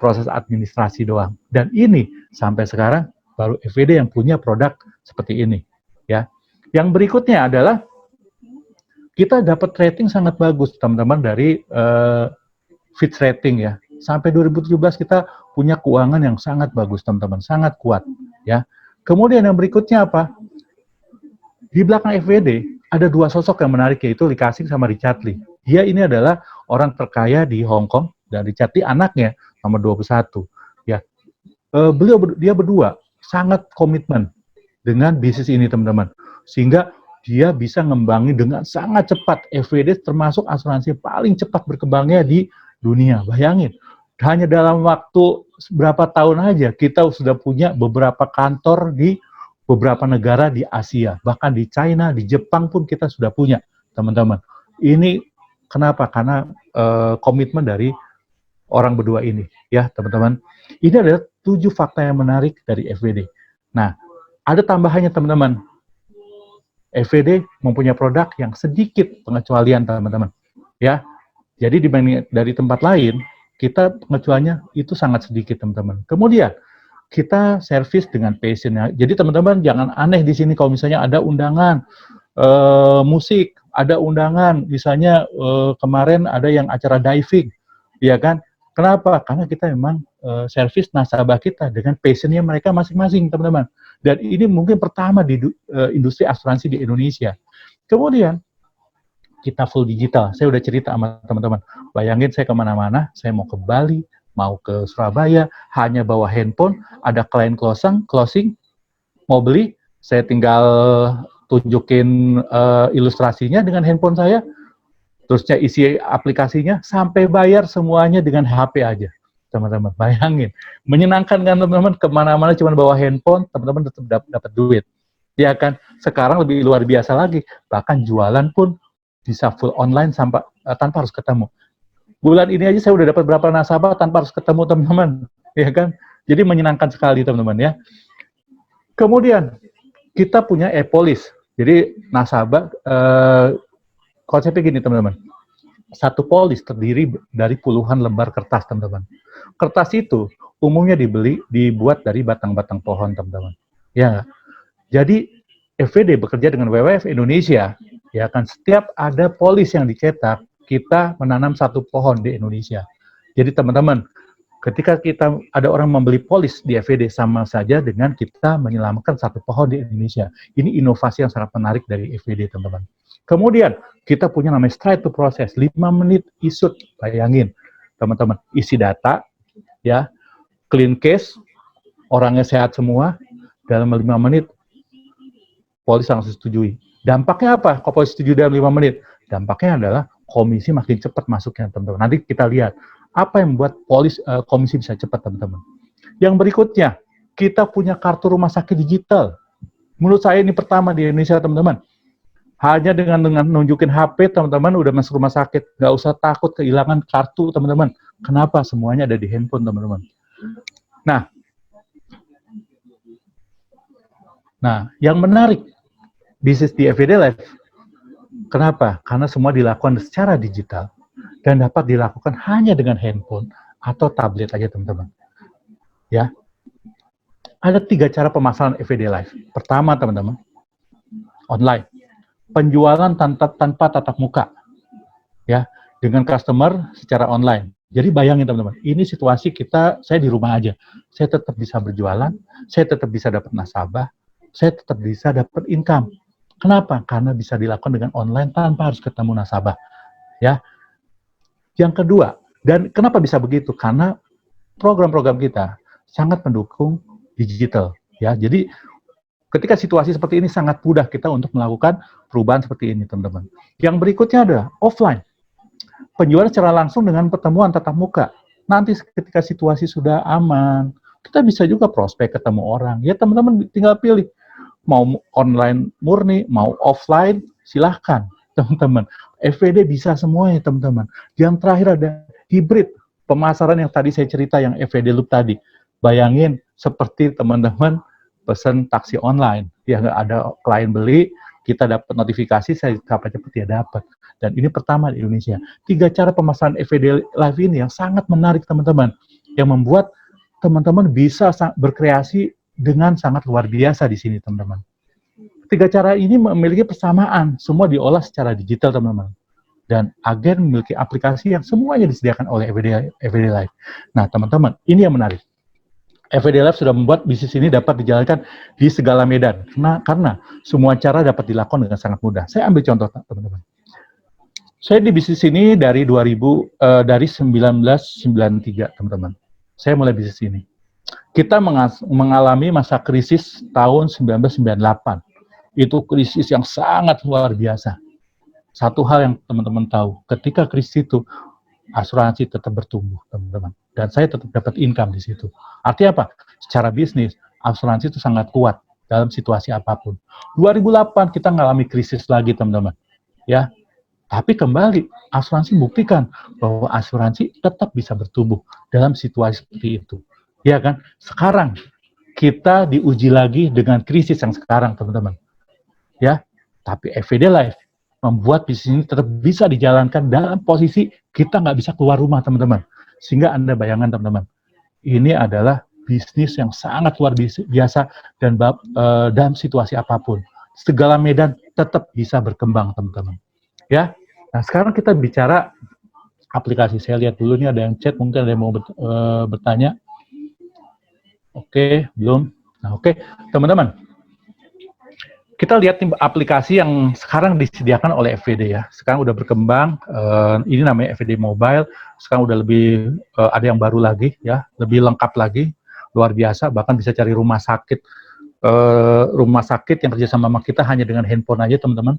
Speaker 1: proses administrasi doang. Dan ini sampai sekarang baru FVD yang punya produk seperti ini, ya. Yang berikutnya adalah kita dapat rating sangat bagus, teman-teman, dari Fitch Rating ya. Sampai 2017 kita punya keuangan yang sangat bagus, teman-teman, sangat kuat ya. Kemudian yang berikutnya apa? Di belakang FVD ada 2 sosok yang menarik, yaitu Lee Ka-sing sama Richard Lee. Dia ini adalah orang terkaya di Hong Kong, dan Richard Lee anaknya nomor 21 ya. dia berdua sangat komitmen dengan bisnis ini teman-teman, sehingga dia bisa ngembangin dengan sangat cepat. FWD termasuk asuransi paling cepat berkembangnya di dunia. Bayangin, hanya dalam waktu berapa tahun aja kita sudah punya beberapa kantor di beberapa negara di Asia, bahkan di China, di Jepang pun kita sudah punya, teman-teman. Ini kenapa? Karena komitmen dari orang berdua ini, ya teman-teman. Ini adalah 7 fakta yang menarik dari FWD. Nah, ada tambahannya teman-teman. FWD mempunyai produk yang sedikit pengecualian teman-teman, ya. Jadi dibanding dari tempat lain, kita pengecualiannya itu sangat sedikit teman-teman. Kemudian kita servis dengan passionnya. Jadi teman-teman jangan aneh di sini kalau misalnya ada undangan musik, ada undangan, misalnya kemarin ada yang acara diving, ya kan? Kenapa? Karena kita memang servis nasabah kita dengan passionnya mereka masing-masing, teman-teman. Dan ini mungkin pertama di industri asuransi di Indonesia. Kemudian kita full digital. Saya udah cerita sama teman-teman. Bayangin saya kemana-mana, saya mau ke Bali, mau ke Surabaya, hanya bawa handphone, ada klien closing, mau beli, saya tinggal tunjukin ilustrasinya dengan handphone saya, terusnya isi aplikasinya, sampai bayar semuanya dengan HP aja. Teman-teman, bayangin. Menyenangkan kan teman-teman, kemana-mana cuma bawa handphone, teman-teman tetap dapat duit. Ya kan? Sekarang lebih luar biasa lagi. Bahkan jualan pun bisa full online tanpa harus ketemu. Bulan ini aja saya udah dapat berapa nasabah tanpa harus ketemu teman-teman. Ya kan? Jadi menyenangkan sekali teman-teman ya. Kemudian, kita punya e-polis. Jadi nasabah, konsepnya gini teman-teman. Satu polis terdiri dari puluhan lembar kertas, teman-teman. Kertas itu umumnya dibuat dari batang-batang pohon, teman-teman. Ya, jadi FWD bekerja dengan WWF Indonesia. Ya kan, setiap ada polis yang dicetak, kita menanam satu pohon di Indonesia. Jadi teman-teman, ketika kita ada orang membeli polis di FWD sama saja dengan kita menyelamatkan satu pohon di Indonesia. Ini inovasi yang sangat menarik dari FWD, teman-teman. Kemudian, kita punya namanya straight to process, 5 menit isut, bayangin, teman-teman, isi data, ya, clean case, orangnya sehat semua, dalam 5 menit, polis langsung setujui. Dampaknya apa? Kalau polis setuju dalam 5 menit? Dampaknya adalah komisi makin cepat masuknya, teman-teman. Nanti kita lihat, apa yang membuat komisi bisa cepat, teman-teman. Yang berikutnya, kita punya kartu rumah sakit digital. Menurut saya ini pertama di Indonesia, teman-teman. Hanya dengan nunjukin HP, teman-teman udah masuk rumah sakit. Nggak usah takut kehilangan kartu, teman-teman. Kenapa? Semuanya ada di handphone, teman-teman. Nah, yang menarik, bisnis di FWD Life, kenapa? Karena semua dilakukan secara digital dan dapat dilakukan hanya dengan handphone atau tablet aja, teman-teman. Ya, ada 3 cara pemasaran FWD Life. Pertama, teman-teman, online. Penjualan tanpa tatap muka, ya, dengan customer secara online. Jadi bayangin teman-teman, ini situasi saya di rumah aja, saya tetap bisa berjualan, saya tetap bisa dapat nasabah, saya tetap bisa dapat income. Kenapa? Karena bisa dilakukan dengan online tanpa harus ketemu nasabah, ya. Yang kedua, dan kenapa bisa begitu? Karena program-program kita sangat mendukung digital, ya. Jadi ketika situasi seperti ini sangat mudah kita untuk melakukan perubahan seperti ini, teman-teman. Yang berikutnya adalah offline. Penjualan secara langsung dengan pertemuan tatap muka. Nanti ketika situasi sudah aman, kita bisa juga prospek ketemu orang. Ya teman-teman tinggal pilih. Mau online murni, mau offline, silahkan, teman-teman. FWD bisa semuanya, teman-teman. Yang terakhir ada hybrid. Pemasaran yang tadi saya cerita, yang FWD Loop tadi. Bayangin seperti teman-teman pesan taksi online, ya nggak ada klien beli, kita dapat notifikasi, saya kapan cepat ya dapat. Dan ini pertama di Indonesia. 3 cara pemasaran FWD Live ini yang sangat menarik, teman-teman, yang membuat teman-teman bisa berkreasi dengan sangat luar biasa di sini, teman-teman. 3 cara ini memiliki persamaan, semua diolah secara digital, teman-teman. Dan agen memiliki aplikasi yang semuanya disediakan oleh FWD Live. Nah, teman-teman, ini yang menarik. FWD Life sudah membuat bisnis ini dapat dijalankan di segala medan. Karena semua cara dapat dilakukan dengan sangat mudah. Saya ambil contoh, teman-teman. Saya di bisnis ini dari 1993, teman-teman. Saya mulai bisnis ini. Kita mengalami masa krisis tahun 1998. Itu krisis yang sangat luar biasa. Satu hal yang teman-teman tahu, ketika krisis itu, asuransi tetap bertumbuh, teman-teman. Dan saya tetap dapat income di situ. Artinya apa? Secara bisnis, asuransi itu sangat kuat dalam situasi apapun. 2008 kita mengalami krisis lagi, teman-teman. Ya, tapi kembali, asuransi buktikan bahwa asuransi tetap bisa bertumbuh dalam situasi seperti itu. Ya kan? Sekarang kita diuji lagi dengan krisis yang sekarang, teman-teman. Ya, tapi FVD Life membuat bisnis ini tetap bisa dijalankan dalam posisi kita nggak bisa keluar rumah, teman-teman. Sehingga Anda bayangkan, teman-teman, ini adalah bisnis yang sangat luar biasa dan dalam situasi apapun. Segala medan tetap bisa berkembang, teman-teman. Ya, nah sekarang kita bicara aplikasi. Saya lihat dulu nih ada yang chat, mungkin ada yang mau bertanya. Oke, belum. Nah, oke, teman-teman. Kita lihat aplikasi yang sekarang disediakan oleh FVD ya. Sekarang udah berkembang. Ini namanya FVD Mobile. Sekarang udah lebih ada yang baru lagi ya, lebih lengkap lagi, luar biasa. Bahkan bisa cari rumah sakit yang kerja sama kita hanya dengan handphone aja, teman-teman.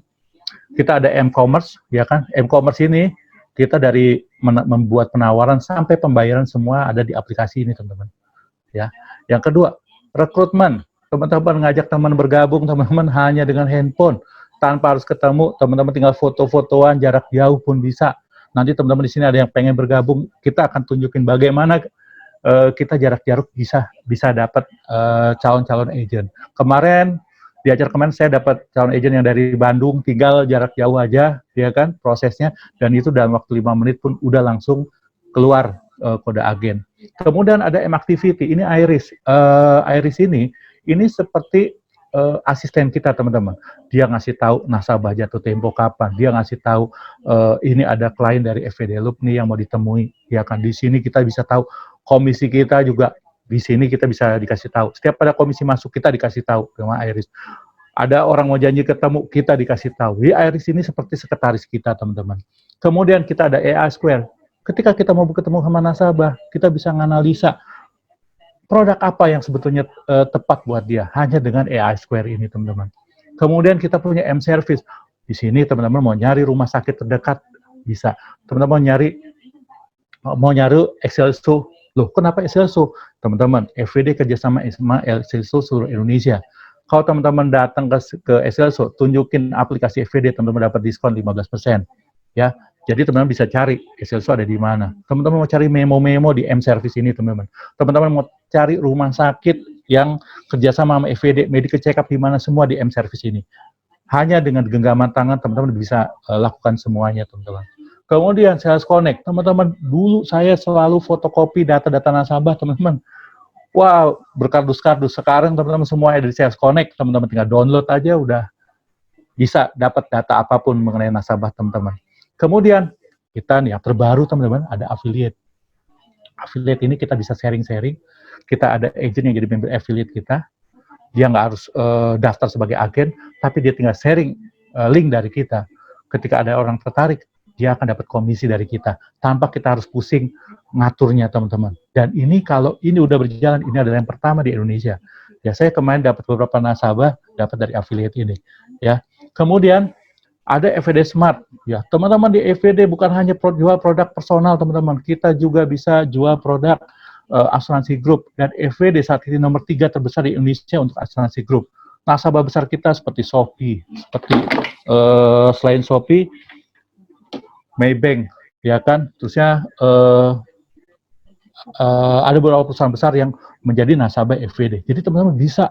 Speaker 1: Kita ada M-commerce, ya kan? M-commerce ini kita dari membuat penawaran sampai pembayaran semua ada di aplikasi ini, teman-teman. Ya. Yang kedua, rekrutmen. Teman-teman ngajak teman bergabung, teman-teman hanya dengan handphone, tanpa harus ketemu, teman-teman tinggal foto-fotoan jarak jauh pun bisa. Nanti teman-teman di sini ada yang pengen bergabung, kita akan tunjukin bagaimana kita jarak jauh bisa dapat calon-calon agent. Di acara kemarin saya dapat calon agent yang dari Bandung, tinggal jarak jauh aja, ya kan, prosesnya, dan itu dalam waktu 5 menit pun udah langsung keluar kode agen. Kemudian ada M-Activity, ini Iris. Iris ini seperti asisten kita, teman-teman. Dia ngasih tahu nasabah jatuh tempo kapan, dia ngasih tahu ini ada klien dari FVD Loop nih yang mau ditemui, ya kan. Di sini kita bisa tahu komisi kita juga, di sini kita bisa dikasih tahu. Setiap ada komisi masuk kita dikasih tahu sama Iris. Ada orang mau janji ketemu, kita dikasih tahu. Di Iris ini seperti sekretaris kita, teman-teman. Kemudian kita ada AI Square. Ketika kita mau ketemu sama nasabah, kita bisa menganalisa produk apa yang sebetulnya tepat buat dia, hanya dengan AI Square ini, teman-teman. Kemudian kita punya M-Service. Di sini, teman-teman, mau nyari rumah sakit terdekat, bisa. Teman-teman mau nyari Excelso. Loh, kenapa Excelso? Teman-teman, FVD kerjasama sama Excelso seluruh Indonesia. Kalau teman-teman datang ke Excelso, tunjukin aplikasi FVD, teman-teman dapat diskon 15%. Ya, jadi teman-teman bisa cari Excelso ada di mana. Teman-teman mau cari memo-memo di M-Service ini, teman-teman. Teman-teman mau cari rumah sakit yang kerjasama sama FVD, medical check-up di mana, semua di M-Service ini. Hanya dengan genggaman tangan, teman-teman bisa lakukan semuanya, teman-teman. Kemudian Sales Connect, teman-teman, dulu saya selalu fotokopi data-data nasabah, teman-teman. Wow, berkardus-kardus. Sekarang teman-teman semua ada di Sales Connect, teman-teman tinggal download aja, udah bisa dapat data apapun mengenai nasabah, teman-teman. Kemudian kita nih yang terbaru, teman-teman, ada affiliate. Affiliate ini kita bisa sharing-sharing. Kita ada agent yang jadi member affiliate kita. Dia nggak harus daftar sebagai agen, tapi dia tinggal sharing link dari kita. Ketika ada orang tertarik, dia akan dapat komisi dari kita tanpa kita harus pusing ngaturnya, teman-teman. Dan ini kalau ini udah berjalan, ini adalah yang pertama di Indonesia. Ya, saya kemarin dapat beberapa nasabah dapat dari affiliate ini. Ya, kemudian ada FVD Smart. Ya, teman-teman, di FVD bukan hanya jual produk personal, teman-teman. Kita juga bisa jual produk asuransi grup. Dan FVD saat ini nomor 3 terbesar di Indonesia untuk asuransi grup. Nasabah besar kita seperti Shopee, seperti selain Shopee, Maybank, ya kan, terusnya ada beberapa perusahaan besar yang menjadi nasabah FVD. Jadi teman-teman bisa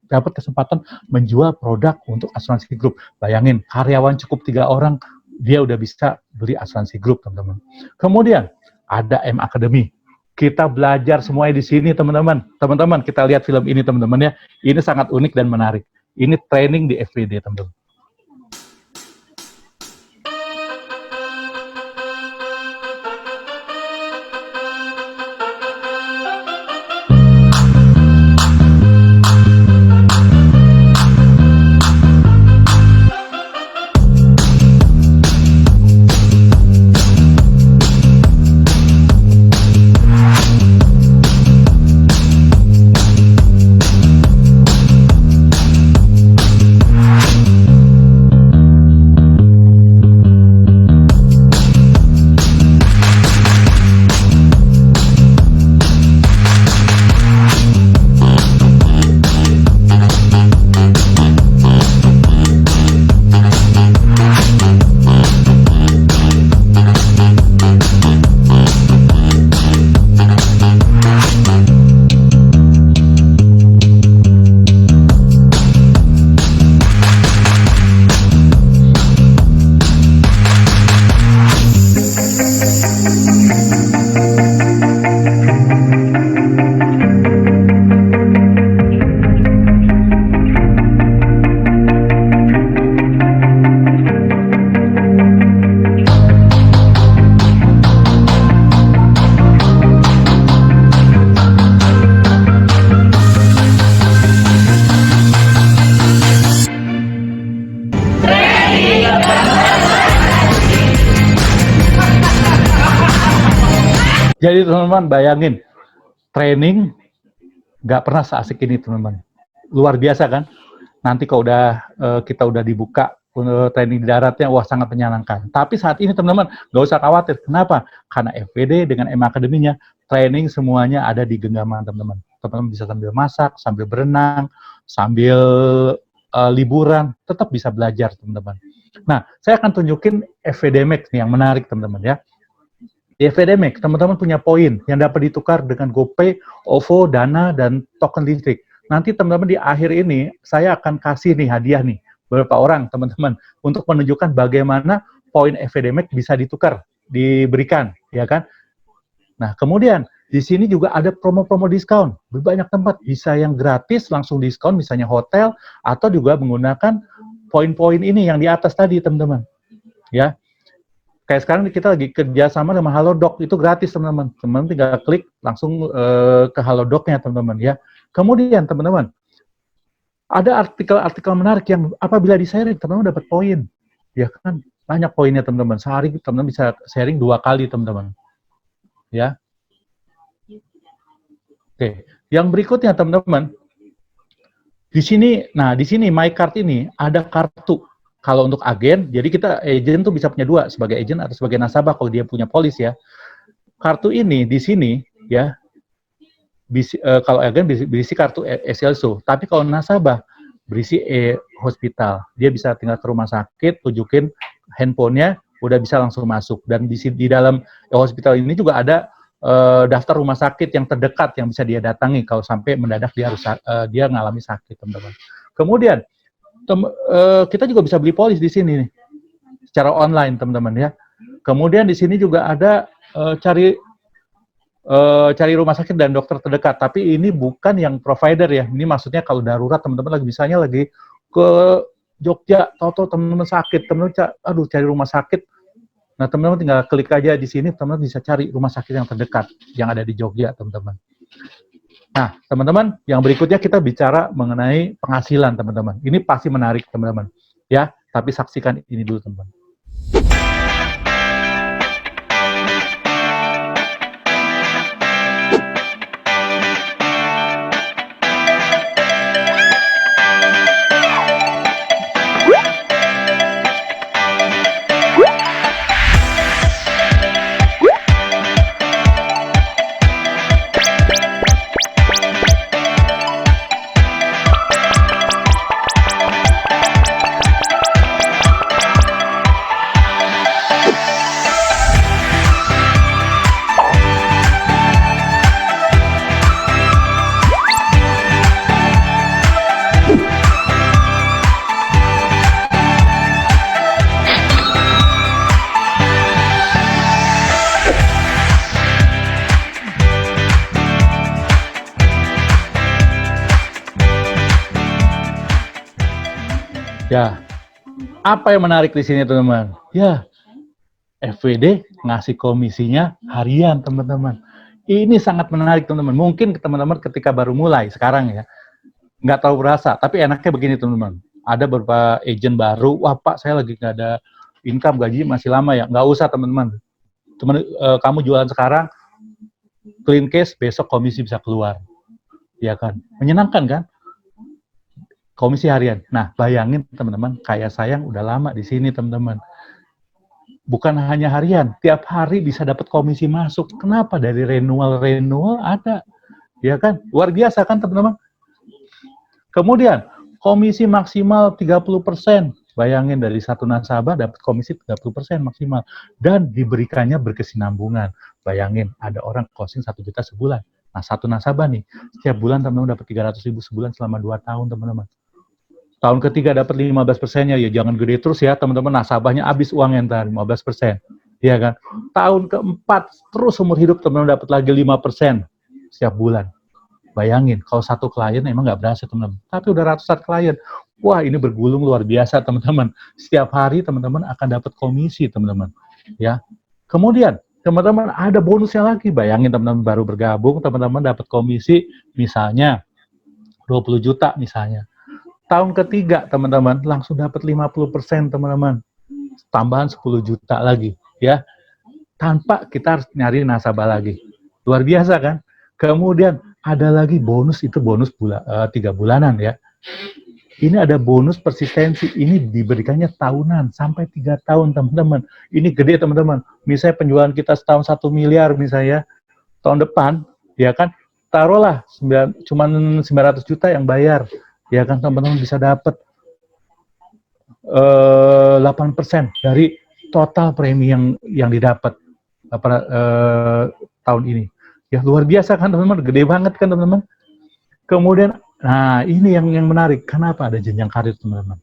Speaker 1: dapat kesempatan menjual produk untuk asuransi grup. Bayangin, karyawan cukup 3 orang, dia udah bisa beli asuransi grup, teman-teman. Kemudian ada M Academy. Kita belajar semuanya di sini, teman-teman. Teman-teman, kita lihat film ini, teman-teman, ya. Ini sangat unik dan menarik. Ini training di FVD, teman-teman. Jadi teman-teman bayangin, training nggak pernah seasik ini teman-teman. Luar biasa kan? Nanti kalau kita udah dibuka training di daratnya, wah sangat menyenangkan. Tapi saat ini teman-teman nggak usah khawatir. Kenapa? Karena FWD dengan M Akademinya, training semuanya ada di genggaman teman-teman. Teman-teman bisa sambil masak, sambil berenang, sambil liburan, tetap bisa belajar teman-teman. Nah, saya akan tunjukin FWD Max nih yang menarik teman-teman ya. Di FWD Max, teman-teman punya poin yang dapat ditukar dengan GoPay, OVO, Dana, dan token listrik. Nanti teman-teman di akhir ini, saya akan kasih nih hadiah nih, beberapa orang teman-teman, untuk menunjukkan bagaimana poin FWD Max bisa ditukar, diberikan, ya kan? Nah, kemudian di sini juga ada promo-promo diskon. Banyak tempat bisa yang gratis, langsung diskon, misalnya hotel, atau juga menggunakan poin-poin ini yang di atas tadi, teman-teman. Ya, kayak sekarang kita lagi kerjasama dengan Halodoc, itu gratis, teman-teman. Teman-teman tinggal klik langsung ke Halodocnya, teman-teman. Ya. Kemudian, teman-teman, ada artikel-artikel menarik yang apabila di-sharing, teman-teman dapat poin. Ya kan, banyak poinnya, teman-teman. Sehari teman-teman bisa sharing 2 kali, teman-teman. Ya. Oke, yang berikutnya, teman-teman. Di sini My Card ini ada kartu. Kalau untuk agen, jadi kita agen tuh bisa punya 2, sebagai agen atau sebagai nasabah kalau dia punya polis ya. Kartu ini di sini ya, kalau agen berisi kartu ESLSO, tapi kalau nasabah berisi e-hospital. Dia bisa tinggal ke rumah sakit, tunjukin handphonenya, udah bisa langsung masuk. Dan di dalam e-hospital ini juga ada daftar rumah sakit yang terdekat yang bisa dia datangi kalau sampai mendadak dia ngalami sakit, teman-teman. Kemudian kita juga bisa beli polis di sini nih, secara online, teman-teman ya. Kemudian di sini juga ada cari rumah sakit dan dokter terdekat, tapi ini bukan yang provider ya. Ini maksudnya kalau darurat teman-teman misalnya lagi ke Jogja, tahu-tahu teman-teman sakit, teman-teman cari rumah sakit. Nah, teman-teman tinggal klik aja di sini, teman-teman bisa cari rumah sakit yang terdekat yang ada di Jogja, teman-teman. Nah, teman-teman, yang berikutnya kita bicara mengenai penghasilan, teman-teman. Ini pasti menarik, teman-teman. Ya, tapi saksikan ini dulu, teman-teman. Ya, apa yang menarik di sini, teman-teman? Ya, FWD ngasih komisinya harian, teman-teman. Ini sangat menarik, teman-teman. Mungkin teman-teman ketika baru mulai sekarang ya, nggak tahu berasa. Tapi enaknya begini, teman-teman. Ada beberapa agent baru, wah Pak, saya lagi nggak ada income, gaji masih lama ya. Nggak usah, teman-teman. Kamu jualan sekarang, clean case, besok komisi bisa keluar. Ya kan? Menyenangkan kan? Komisi harian. Nah, bayangin teman-teman, kayak saya yang udah lama di sini, teman-teman. Bukan hanya harian, tiap hari bisa dapat komisi masuk. Kenapa? Dari renewal ada. Ya kan? Luar biasa kan, teman-teman? Kemudian, komisi maksimal 30%. Bayangin dari satu nasabah dapat komisi 30% maksimal. Dan diberikannya berkesinambungan. Bayangin, ada orang closing 1 juta sebulan. Nah, satu nasabah nih, setiap bulan teman-teman dapat 300.000 sebulan selama 2 tahun, teman-teman. Tahun ketiga dapat 15%-nya, ya jangan gede terus ya, teman-teman, nasabahnya habis uangnya ntar, 15%. Iya kan? Tahun keempat, terus seumur hidup teman-teman dapat lagi 5% setiap bulan. Bayangin, kalau satu klien emang nggak berhasil, teman-teman. Tapi udah ratusan klien. Wah, ini bergulung luar biasa, teman-teman. Setiap hari teman-teman akan dapat komisi, teman-teman. Ya. Kemudian, teman-teman ada bonusnya lagi. Bayangin teman-teman baru bergabung, teman-teman dapat komisi misalnya 20 juta misalnya. Tahun ketiga, teman-teman, langsung dapat 50%, teman-teman. Tambahan 10 juta lagi, ya. Tanpa kita harus nyari nasabah lagi. Luar biasa kan? Kemudian ada lagi bonus, itu bonus 3 bulanan ya. Ini ada bonus persistensi, ini diberikannya tahunan sampai 3 tahun teman-teman. Ini gede teman-teman. Misalnya penjualan kita setahun 1 miliar misalnya, tahun depan ya kan, taruhlah cuman 900 juta yang bayar, ya kan teman-teman bisa dapat 8% dari total premi yang didapat tahun ini. Ya luar biasa kan teman-teman, gede banget kan teman-teman. Kemudian, nah ini yang menarik. Kenapa ada jenjang karir teman-teman?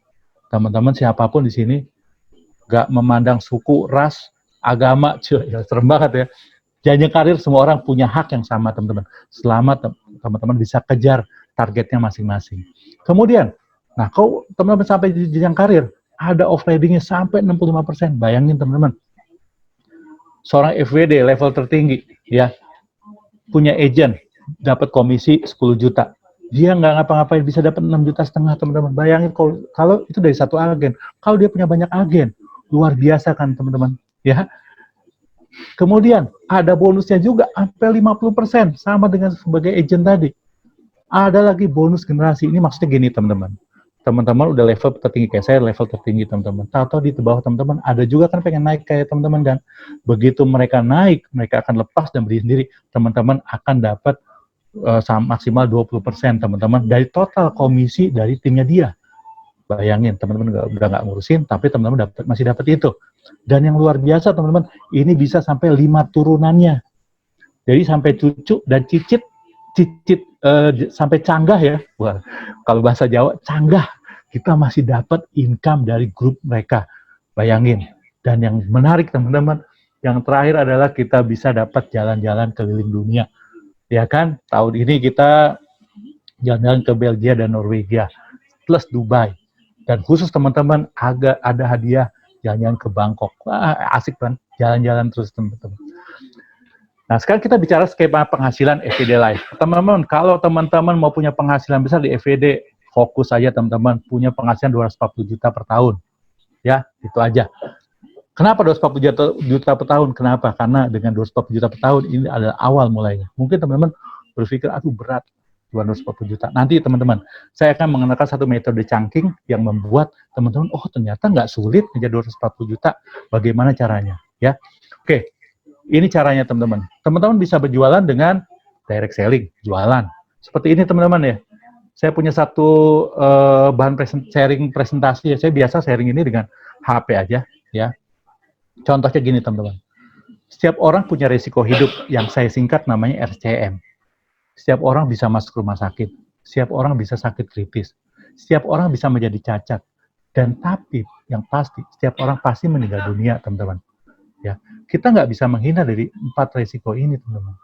Speaker 1: Teman-teman siapapun di sini, gak memandang suku, ras, agama, ya serem banget ya. Jenjang karir semua orang punya hak yang sama teman-teman. Selama teman-teman bisa kejar targetnya masing-masing. Kemudian, nah kalau teman-teman sampai di jenjang karir, ada off-riding-nya sampai 65%. Bayangin teman-teman, seorang FWD level tertinggi, ya, punya agent, dapat komisi 10 juta. Dia nggak ngapa-ngapain bisa dapat 6,5 juta teman-teman. Bayangin kalau itu dari satu agen. Kalau dia punya banyak agen, luar biasa kan teman-teman. Ya. Kemudian ada bonusnya juga sampai 50% sama dengan sebagai agent tadi. Ada lagi bonus generasi. Ini maksudnya gini teman-teman. Teman-teman udah level tertinggi kayak saya, level tertinggi teman-teman. Tahu-tahu di bawah teman-teman ada juga kan pengen naik kayak teman-teman kan. Begitu mereka naik, mereka akan lepas dan berdiri sendiri. Teman-teman akan dapat maksimal 20% teman-teman dari total komisi dari timnya dia. Bayangin teman-teman udah nggak ngurusin, tapi teman-teman masih dapat itu. Dan yang luar biasa teman-teman, ini bisa sampai 5 turunannya. Jadi sampai cucu dan cicit sampai canggah ya. Wah, kalau bahasa Jawa canggah, kita masih dapat income dari grup mereka. Bayangin. Dan yang menarik teman-teman, yang terakhir adalah kita bisa dapat jalan-jalan keliling dunia. Ya kan, tahun ini kita jalan-jalan ke Belgia dan Norwegia, plus Dubai. Dan khusus teman-teman ada hadiah jalan-jalan ke Bangkok. Wah, asik kan, jalan-jalan terus teman-teman. Nah, sekarang kita bicara skema penghasilan FWD Life. Teman-teman, kalau teman-teman mau punya penghasilan besar di FWD, fokus saja teman-teman, punya penghasilan 240 juta per tahun. Ya, itu aja. Kenapa 240 juta per tahun? Kenapa? Karena dengan 240 juta per tahun, ini adalah awal mulainya. Mungkin teman-teman berpikir, aduh berat, 240 juta. Nanti teman-teman, saya akan mengenalkan satu metode chunking yang membuat teman-teman, oh ternyata nggak sulit menjadi 240 juta. Bagaimana caranya? Ya, oke. Ini caranya teman-teman. Teman-teman bisa berjualan dengan direct selling, jualan. Seperti ini teman-teman ya. Saya punya satu bahan sharing presentasi. Saya biasa sharing ini dengan HP aja. Ya. Contohnya gini teman-teman. Setiap orang punya risiko hidup yang saya singkat namanya RCM. Setiap orang bisa masuk rumah sakit. Setiap orang bisa sakit kritis. Setiap orang bisa menjadi cacat. Dan tapi yang pasti, setiap orang pasti meninggal dunia teman-teman. Ya, kita nggak bisa menghindar dari 4 risiko ini teman-teman.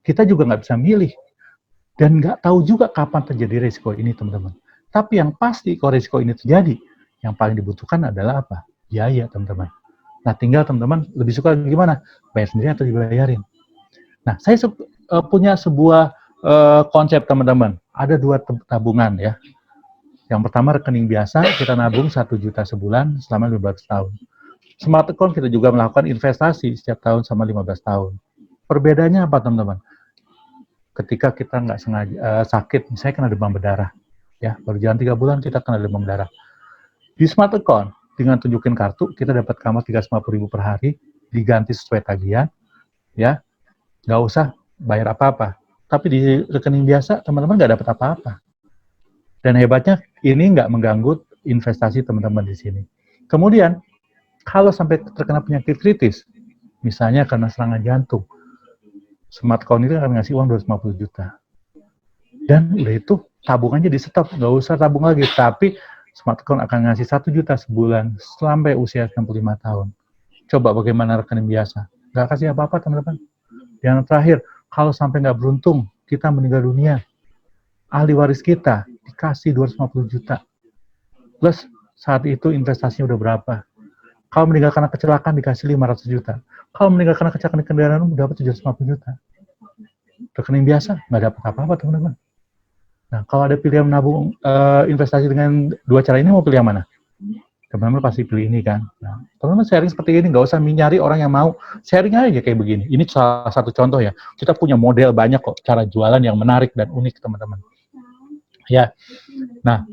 Speaker 1: Kita juga nggak bisa milih. Dan nggak tahu juga kapan terjadi risiko ini teman-teman. Tapi yang pasti kalau risiko ini terjadi, yang paling dibutuhkan adalah apa? Biaya teman-teman. Nah, tinggal teman-teman lebih suka gimana? Bayar sendiri atau dibayarin? Nah, saya punya sebuah konsep teman-teman. Ada 2 tabungan ya. Yang pertama rekening biasa, kita nabung 1 juta sebulan selama 15 tahun. Smart account kita juga melakukan investasi setiap tahun sama 15 tahun. Perbedaannya apa teman-teman? Ketika kita nggak sengaja sakit, misalnya kena demam berdarah. Ya, baru jalan 3 bulan kita kena demam berdarah. Di smart account, dengan tunjukin kartu, kita dapat kamar 350.000 per hari, diganti sesuai tagihan, ya, nggak usah bayar apa-apa. Tapi di rekening biasa, teman-teman nggak dapat apa-apa. Dan hebatnya, ini nggak mengganggu investasi teman-teman di sini. Kemudian, kalau sampai terkena penyakit kritis, misalnya karena serangan jantung, smart account itu akan ngasih uang 250 juta. Dan udah itu, tabungannya di stop, nggak usah tabung lagi, tapi smart account akan ngasih 1 juta sebulan sampai usia 65 tahun. Coba bagaimana rekening biasa? Nggak kasih apa-apa, teman-teman. Yang terakhir, kalau sampai nggak beruntung, kita meninggal dunia, ahli waris kita dikasih 250 juta. Plus, saat itu investasinya udah berapa? Kalau meninggal karena kecelakaan dikasih 500 juta. Kalau meninggal karena kecelakaan kendaraan umum dapat 750 juta. Rekening biasa nggak dapat apa-apa, teman-teman. Nah, kalau ada pilihan menabung investasi dengan 2 cara ini, mau pilih yang mana? Teman-teman pasti pilih ini kan. Nah, teman-teman sharing seperti ini, nggak usah nyari orang yang mau. Sharing aja kayak begini. Ini salah satu contoh ya. Kita punya model banyak kok cara jualan yang menarik dan unik teman-teman. Ya, nah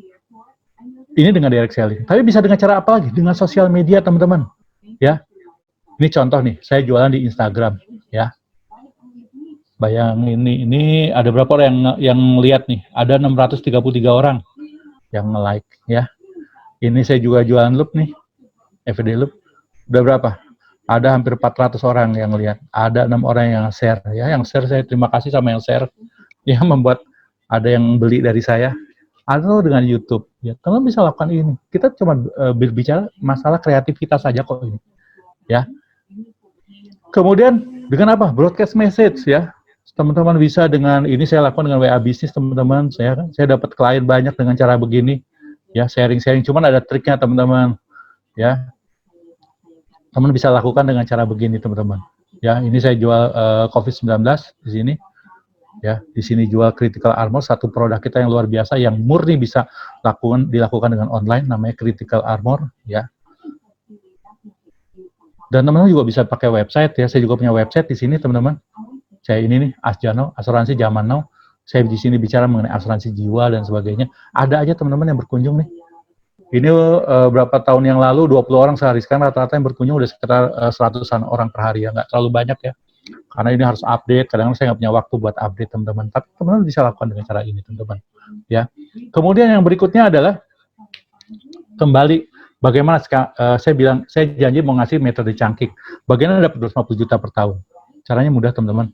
Speaker 1: ini dengan direct selling. Tapi bisa dengan cara apa lagi? Dengan sosial media teman-teman. Ya, ini contoh nih. Saya jualan di Instagram. Ya, bayangin ini ada berapa orang yang lihat nih? Ada 633 orang yang nge-like. Ya, ini saya juga jualan loop nih. FD loop. Udah berapa? Ada hampir 400 orang yang lihat. Ada 6 orang yang share. Ya, yang share saya terima kasih sama yang share. Ya, membuat ada yang beli dari saya. Atau dengan YouTube, ya teman bisa lakukan ini. Kita cuma berbicara masalah kreativitas saja kok ini, ya. Kemudian dengan apa? Broadcast message ya. Teman-teman bisa dengan ini saya lakukan dengan WA bisnis teman-teman. Saya dapat klien banyak dengan cara begini, ya sharing-sharing. Cuman ada triknya teman-teman, ya. Teman bisa lakukan dengan cara begini teman-teman. Ya, ini saya jual COVID-19 di sini. Ya, di sini jual Critical Armor, satu produk kita yang luar biasa yang murni bisa dilakukan dengan online, namanya Critical Armor, ya. Dan teman-teman juga bisa pakai website ya. Saya juga punya website di sini teman-teman. Saya ini nih Asjano, asuransi zaman now. Saya di sini bicara mengenai asuransi jiwa dan sebagainya. Ada aja teman-teman yang berkunjung nih. Ini berapa tahun yang lalu 20 orang sehari, sekarang rata-rata yang berkunjung udah sekitar 100-an orang per hari ya, nggak terlalu banyak ya. Karena ini harus update, kadang-kadang saya nggak punya waktu buat update teman-teman. Tapi teman-teman bisa lakukan dengan cara ini teman-teman. Ya. Kemudian yang berikutnya adalah kembali bagaimana saya janji mau ngasih metode cangkik. Bagaimana dapat 250 juta per tahun? Caranya mudah teman-teman.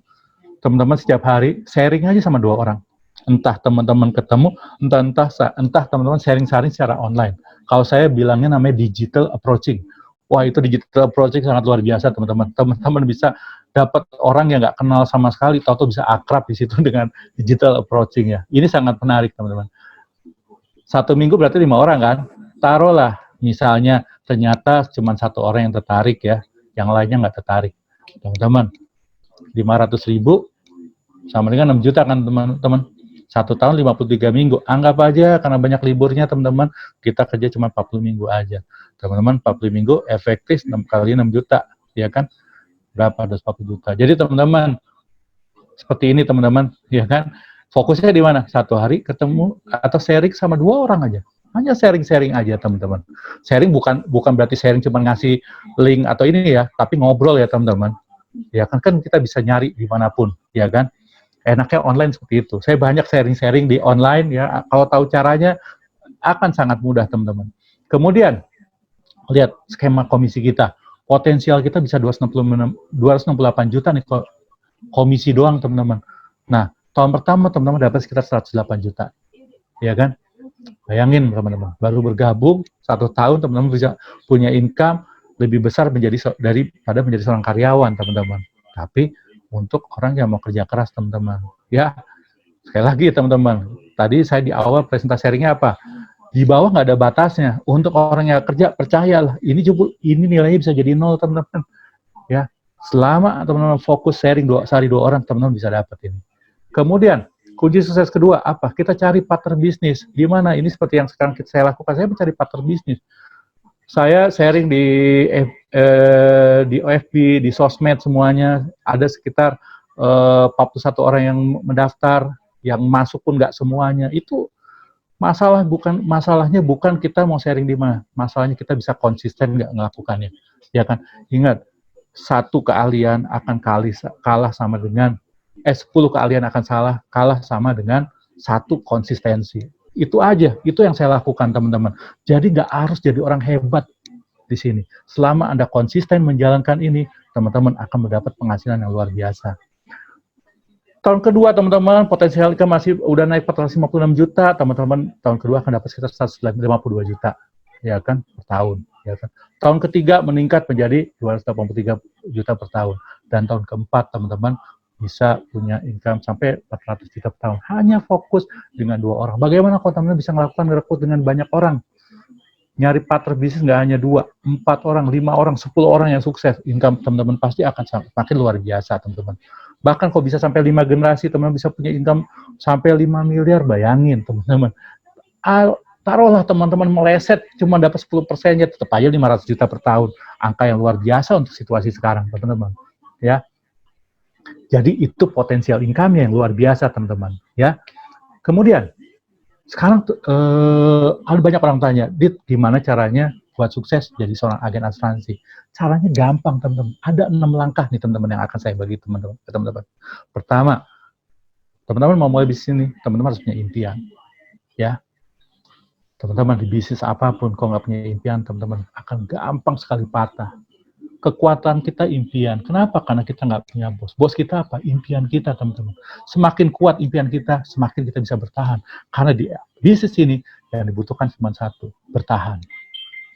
Speaker 1: Teman-teman setiap hari sharing aja sama 2 orang. Entah teman-teman ketemu, entah teman-teman sharing-sharing secara online. Kalau saya bilangnya namanya digital approaching. Wah, itu digital approaching sangat luar biasa teman-teman. Teman-teman bisa dapat orang yang nggak kenal sama sekali, tahu bisa akrab di situ dengan digital approaching ya. Ini sangat menarik teman-teman. 1 minggu berarti 5 orang kan? Taruhlah misalnya ternyata cuma 1 orang yang tertarik ya, yang lainnya nggak tertarik. Teman-teman, 500.000 sama dengan 6 juta kan teman-teman. 1 tahun 53 minggu. Anggap aja karena banyak liburnya teman-teman, kita kerja cuma 40 minggu aja. Teman-teman 40 minggu efektif 6 kali 6 juta, ya kan? Berapa? 240 juta. Jadi teman-teman, seperti ini teman-teman, ya kan? Fokusnya di mana? 1 hari ketemu atau sharing sama 2 orang aja. Hanya sharing-sharing aja teman-teman. Sharing bukan berarti sharing cuma ngasih link atau ini ya, tapi ngobrol ya teman-teman. Ya kan kita bisa nyari dimanapun, ya kan? Enaknya online seperti itu. Saya banyak sharing-sharing di online ya. Kalau tahu caranya akan sangat mudah teman-teman. Kemudian lihat skema komisi kita. Potensial kita bisa 268 juta nih komisi doang teman-teman. Nah, tahun pertama teman-teman dapat sekitar 108 juta. Ya kan? Bayangin teman-teman, baru bergabung 1 tahun teman-teman bisa punya income lebih besar daripada menjadi seorang karyawan teman-teman. Tapi untuk orang yang mau kerja keras teman-teman. Ya, sekali lagi teman-teman, tadi saya di awal presentasi sharingnya apa? Di bawah nggak ada batasnya. Untuk orang yang kerja, percayalah, ini nilainya bisa jadi 0 teman-teman. Ya, selama teman-teman fokus sharing sehari 2 orang, teman-teman bisa dapat ini. Kemudian, kunci sukses kedua apa? Kita cari partner bisnis. Gimana? Ini seperti yang sekarang saya lakukan. Saya mencari partner bisnis. Saya sharing di OFB, di sosmed semuanya, ada sekitar 41 orang yang mendaftar, yang masuk pun nggak semuanya. Itu masalahnya bukan kita mau sharing di mana, masalahnya kita bisa konsisten nggak melakukannya, ya kan? Ingat, 1 keahlian akan kalah sama dengan 10 keahlian akan kalah sama dengan 1 konsistensi. Itu aja, itu yang saya lakukan teman-teman. Jadi nggak harus jadi orang hebat di sini. Selama Anda konsisten menjalankan ini, teman-teman akan mendapat penghasilan yang luar biasa. Tahun kedua teman-teman, potensial income masih udah naik 456 juta, teman-teman tahun kedua akan dapat sekitar 152 juta, ya kan, per tahun. Ya kan. Tahun ketiga meningkat menjadi 283 juta per tahun. Dan tahun keempat teman-teman bisa punya income sampai 400 juta per tahun. Hanya fokus dengan 2 orang. Bagaimana kalau teman-teman bisa melakukan merekrut dengan banyak orang? Nyari partner bisnis nggak hanya 2, 4 orang, 5 orang, 10 orang yang sukses. Income teman-teman pasti akan semakin luar biasa, teman-teman. Bahkan kalau bisa sampai 5 generasi, teman-teman bisa punya income sampai 5 miliar, bayangin, teman-teman. Taruhlah teman-teman meleset cuma dapat 10%-nya, tetap aja 500 juta per tahun. Angka yang luar biasa untuk situasi sekarang, teman-teman. Ya. Jadi itu potensial income yang luar biasa, teman-teman. Ya. Kemudian, sekarang ada banyak orang tanya, Dit, gimana caranya buat sukses jadi seorang agen asuransi? Caranya gampang, teman-teman. Ada 6 langkah nih, teman-teman, yang akan saya bagi teman-teman. Pertama, teman-teman mau mulai bisnis ini, teman-teman harus punya impian. Ya. Teman-teman di bisnis apapun, kalau nggak punya impian, teman-teman akan gampang sekali patah. Kekuatan kita impian. Kenapa? Karena kita nggak punya bos. Bos kita apa? Impian kita, teman-teman. Semakin kuat impian kita, semakin kita bisa bertahan. Karena di bisnis ini yang dibutuhkan cuma satu, bertahan.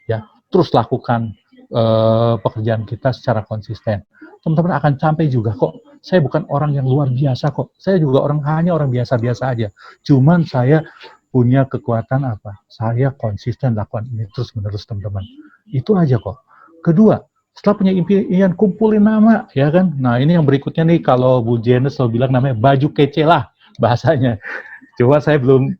Speaker 1: Ya, terus lakukan pekerjaan kita secara konsisten. Teman-teman akan sampai juga kok. Saya bukan orang yang luar biasa kok. Saya juga hanya orang biasa-biasa aja. Cuman saya punya kekuatan apa? Saya konsisten lakukan ini terus-menerus, teman-teman. Itu aja kok. Kedua, setelah punya impian, kumpulin nama, ya kan? Nah, ini yang berikutnya nih, kalau Bu Jenes selalu bilang namanya baju kece lah bahasanya. Coba saya belum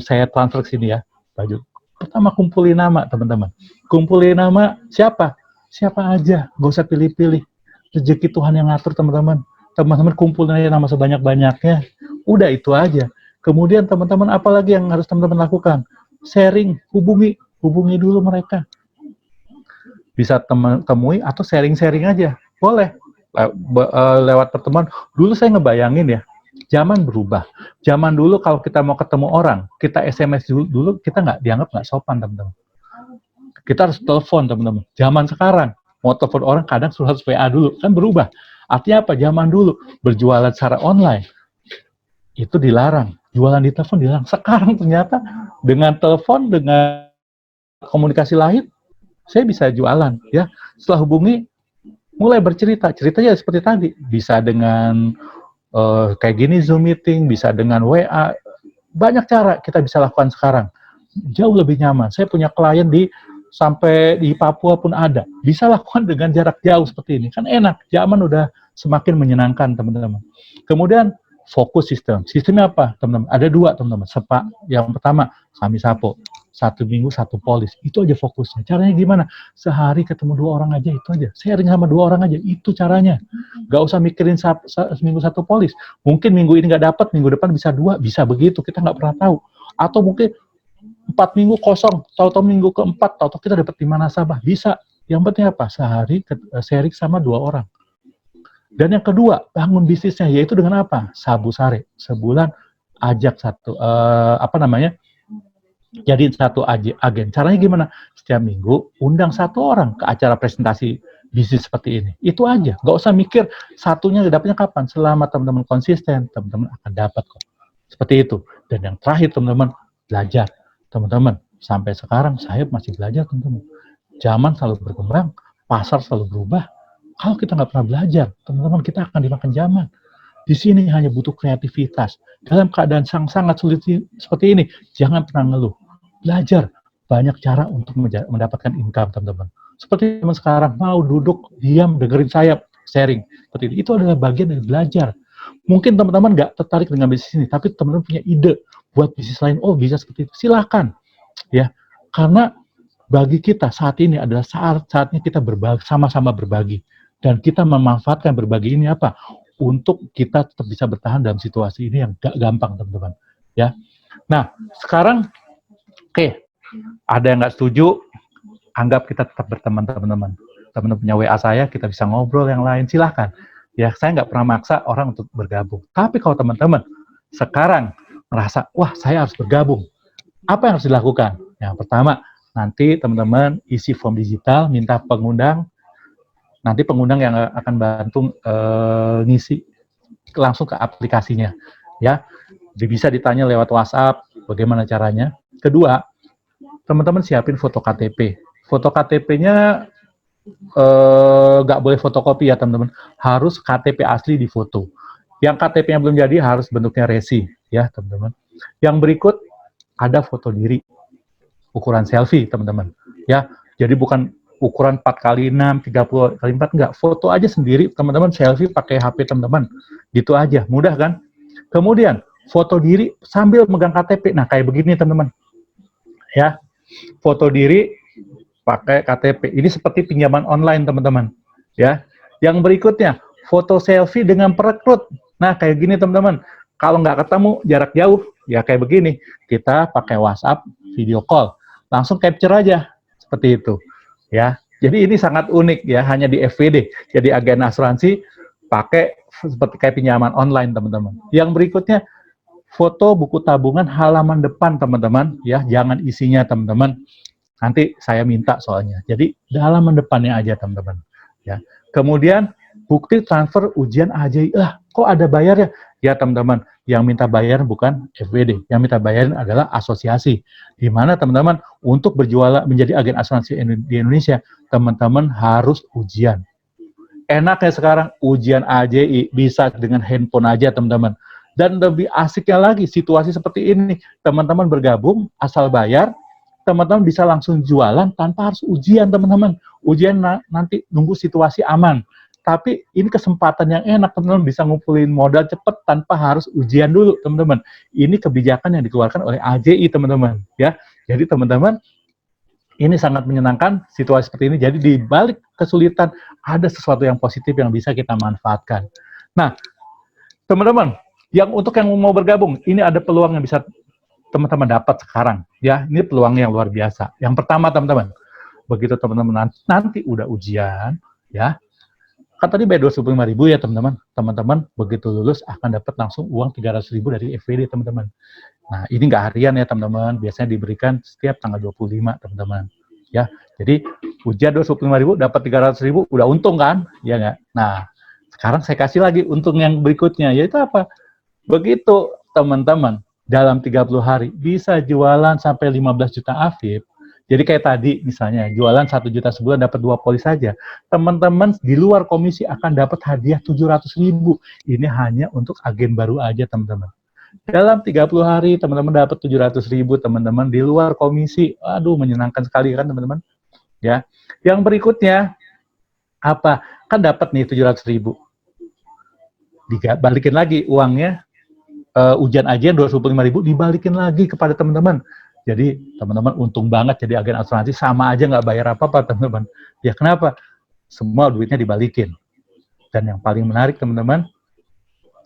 Speaker 1: saya transfer ke sini ya. Baju. Pertama, kumpulin nama, teman-teman. Kumpulin nama siapa? Siapa aja, gak usah pilih-pilih. Rezeki Tuhan yang ngatur, teman-teman. Teman-teman kumpulin aja nama sebanyak-banyaknya. Udah itu aja. Kemudian teman-teman apalagi yang harus teman-teman lakukan? Sharing, hubungi dulu mereka. Bisa temui atau sharing-sharing aja. Boleh. Lewat pertemuan. Dulu saya ngebayangin ya, zaman berubah. Zaman dulu kalau kita mau ketemu orang, kita SMS dulu kita dianggap nggak sopan, teman-teman. Kita harus telepon, teman-teman. Zaman sekarang, mau telepon orang kadang harus WA dulu. Kan berubah. Artinya apa? Zaman dulu, berjualan secara online, itu dilarang. Jualan di telepon dilarang. Sekarang ternyata dengan telepon, dengan komunikasi lain, saya bisa jualan. Ya, setelah hubungi, mulai bercerita. Ceritanya seperti tadi. Bisa dengan kayak gini Zoom meeting, bisa dengan WA. Banyak cara kita bisa lakukan sekarang. Jauh lebih nyaman. Saya punya klien sampai di Papua pun ada. Bisa lakukan dengan jarak jauh seperti ini. Kan enak. Zaman udah semakin menyenangkan, teman-teman. Kemudian fokus sistem. Sistemnya apa, teman-teman? Ada 2, teman-teman. Yang pertama, Kami Sapo. 1 minggu 1 polis. Itu aja fokusnya. Caranya gimana? Sehari ketemu 2 orang aja, itu aja. Sharing sama 2 orang aja, itu caranya. Gak usah mikirin seminggu 1 polis. Mungkin minggu ini nggak dapat, minggu depan bisa 2, bisa begitu. Kita nggak pernah tahu. Atau mungkin 4 minggu kosong, tahu-tahu minggu keempat, tahu-tahu kita dapat 5 nasabah. Bisa. Yang penting apa? Sehari sharing sama 2 orang. Dan yang kedua, bangun bisnisnya, yaitu dengan apa? Sabu sare. Sebulan ajak jadiin 1 agen. Caranya gimana? Setiap minggu undang 1 orang ke acara presentasi bisnis seperti ini. Itu aja. Gak usah mikir satunya dapatnya kapan. Selama teman-teman konsisten, teman-teman akan dapat kok. Seperti itu. Dan yang terakhir, teman-teman, belajar. Teman-teman, sampai sekarang saya masih belajar, teman-teman. Zaman selalu berkembang, pasar selalu berubah. Kalau kita nggak pernah belajar, teman-teman, kita akan dimakan zaman. Di sini hanya butuh kreativitas. Dalam keadaan sangat sulit seperti ini, jangan pernah ngeluh. Belajar. Banyak cara untuk mendapatkan income, teman-teman. Seperti teman sekarang, mau duduk, diam, dengerin saya sharing. Seperti ini. Itu adalah bagian dari belajar. Mungkin teman-teman nggak tertarik dengan bisnis ini, tapi teman-teman punya ide buat bisnis lain. Oh, bisa seperti itu. Silakan. Ya, karena bagi kita saat ini adalah saatnya kita berbagi, sama-sama berbagi. Dan kita memanfaatkan berbagi ini apa? Untuk kita tetap bisa bertahan dalam situasi ini yang gak gampang, teman-teman. Ya. Nah, sekarang, ada yang nggak setuju, anggap kita tetap berteman, teman-teman. Teman-teman punya WA saya, kita bisa ngobrol yang lain, silahkan. Ya, saya nggak pernah maksa orang untuk bergabung. Tapi kalau teman-teman sekarang merasa, wah, saya harus bergabung, apa yang harus dilakukan? Yang pertama, nanti teman-teman isi form digital, minta pengundang. Nanti pengundang yang akan bantu ngisi langsung ke aplikasinya, ya. Bisa ditanya lewat WhatsApp, bagaimana caranya. Kedua, teman-teman siapin foto KTP. Foto KTP-nya nggak boleh fotokopi ya, teman-teman. Harus KTP asli di foto. Yang KTP-nya belum jadi harus bentuknya resi, ya, teman-teman. Yang berikut ada foto diri, ukuran selfie, teman-teman. Ya, jadi bukan ukuran 4x6, 30x4, enggak. Foto aja sendiri, teman-teman, selfie pakai HP teman-teman. Gitu aja, mudah kan? Kemudian, foto diri sambil megang KTP. Nah, kayak begini, teman-teman. Ya, foto diri pakai KTP. Ini seperti pinjaman online, teman-teman. Ya. Yang berikutnya, foto selfie dengan perekrut. Nah, kayak gini, teman-teman. Kalau nggak ketemu, jarak jauh, ya kayak begini. Kita pakai WhatsApp, video call. Langsung capture aja. Seperti itu. Ya. Jadi ini sangat unik ya, hanya di FWD. Jadi agen asuransi pakai seperti kayak pinjaman online, teman-teman. Yang berikutnya, foto buku tabungan halaman depan, teman-teman. Ya, jangan isinya, teman-teman. Nanti saya minta soalnya. Jadi halaman depannya aja, teman-teman. Ya. Kemudian bukti transfer ujian AJI. Kok ada bayarnya? Ya, teman-teman, yang minta bayar bukan FWD. Yang minta bayarin adalah asosiasi. Di mana, teman-teman, untuk berjualan menjadi agen asuransi di Indonesia, teman-teman harus ujian. Enaknya sekarang ujian AJI bisa dengan handphone aja, teman-teman. Dan lebih asiknya lagi situasi seperti ini. Teman-teman bergabung, asal bayar, teman-teman bisa langsung jualan tanpa harus ujian, teman-teman. Ujian nanti nunggu situasi aman. Tapi ini kesempatan yang enak, teman-teman bisa ngumpulin modal cepat tanpa harus ujian dulu, teman-teman. Ini kebijakan yang dikeluarkan oleh AJI, teman-teman. Ya, jadi teman-teman, ini sangat menyenangkan situasi seperti ini. Jadi di balik kesulitan ada sesuatu yang positif yang bisa kita manfaatkan. Nah, teman-teman, untuk yang mau bergabung, ini ada peluang yang bisa teman-teman dapat sekarang. Ya, ini peluang yang luar biasa. Yang pertama, teman-teman, begitu teman-teman nanti udah ujian, ya. Kan tadi bayar 25.000 ya, teman-teman. Teman-teman begitu lulus akan dapat langsung uang 300.000 dari FWD, teman-teman. Nah, ini nggak harian ya, teman-teman. Biasanya diberikan setiap tanggal 25, teman-teman. Ya, jadi ujian 25.000 dapat 300.000, udah untung kan? Ya nggak? Nah, sekarang saya kasih lagi untung yang berikutnya, yaitu apa? Begitu teman-teman dalam 30 hari bisa jualan sampai 15 juta AFIP. Jadi kayak tadi misalnya jualan 1 juta sebulan dapat 2 polis saja. Teman-teman di luar komisi akan dapat hadiah 700.000. Ini hanya untuk agen baru aja, teman-teman. Dalam 30 hari teman-teman dapat 700.000, teman-teman di luar komisi. Aduh, menyenangkan sekali kan, teman-teman? Ya. Yang berikutnya apa? Kan dapat nih 700.000. Dibalikin lagi uangnya, ujian aja 225.000 dibalikin lagi kepada teman-teman. Jadi teman-teman untung banget jadi agen asuransi, sama aja nggak bayar apa-apa, teman-teman. Ya kenapa? Semua duitnya dibalikin. Dan yang paling menarik, teman-teman,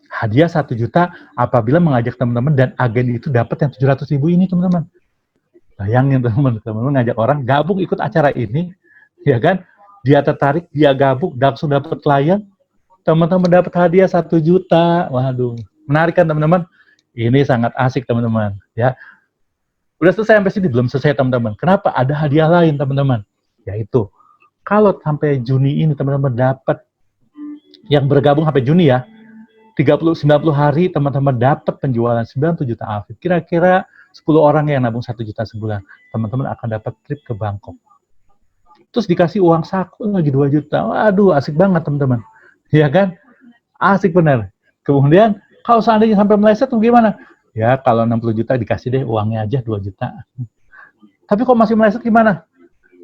Speaker 1: hadiah 1 juta apabila mengajak teman-teman dan agen itu dapat yang 700.000 ini, teman-teman. Bayangin, teman-teman ngajak orang gabung ikut acara ini, ya kan? Dia tertarik, dia gabung, langsung dapat klien, teman-teman dapat hadiah 1 juta. Waduh, menarik kan, teman-teman? Ini sangat asik, teman-teman. Ya, udah selesai sampai sini, belum selesai, teman-teman. Kenapa? Ada hadiah lain, teman-teman. Yaitu, kalau sampai Juni ini, teman-teman dapat, yang bergabung sampai Juni ya, 90 hari, teman-teman dapat penjualan 90 juta AFIP. Kira-kira 10 orang yang nabung 1 juta sebulan, teman-teman akan dapat trip ke Bangkok. Terus dikasih uang saku lagi 2 juta. Waduh, asik banget, teman-teman. Ya kan? Asik benar. Kemudian, kalau seandainya sampai meleset, gimana? Ya, kalau 60 juta dikasih deh uangnya aja 2 juta. Tapi kok masih meleset gimana?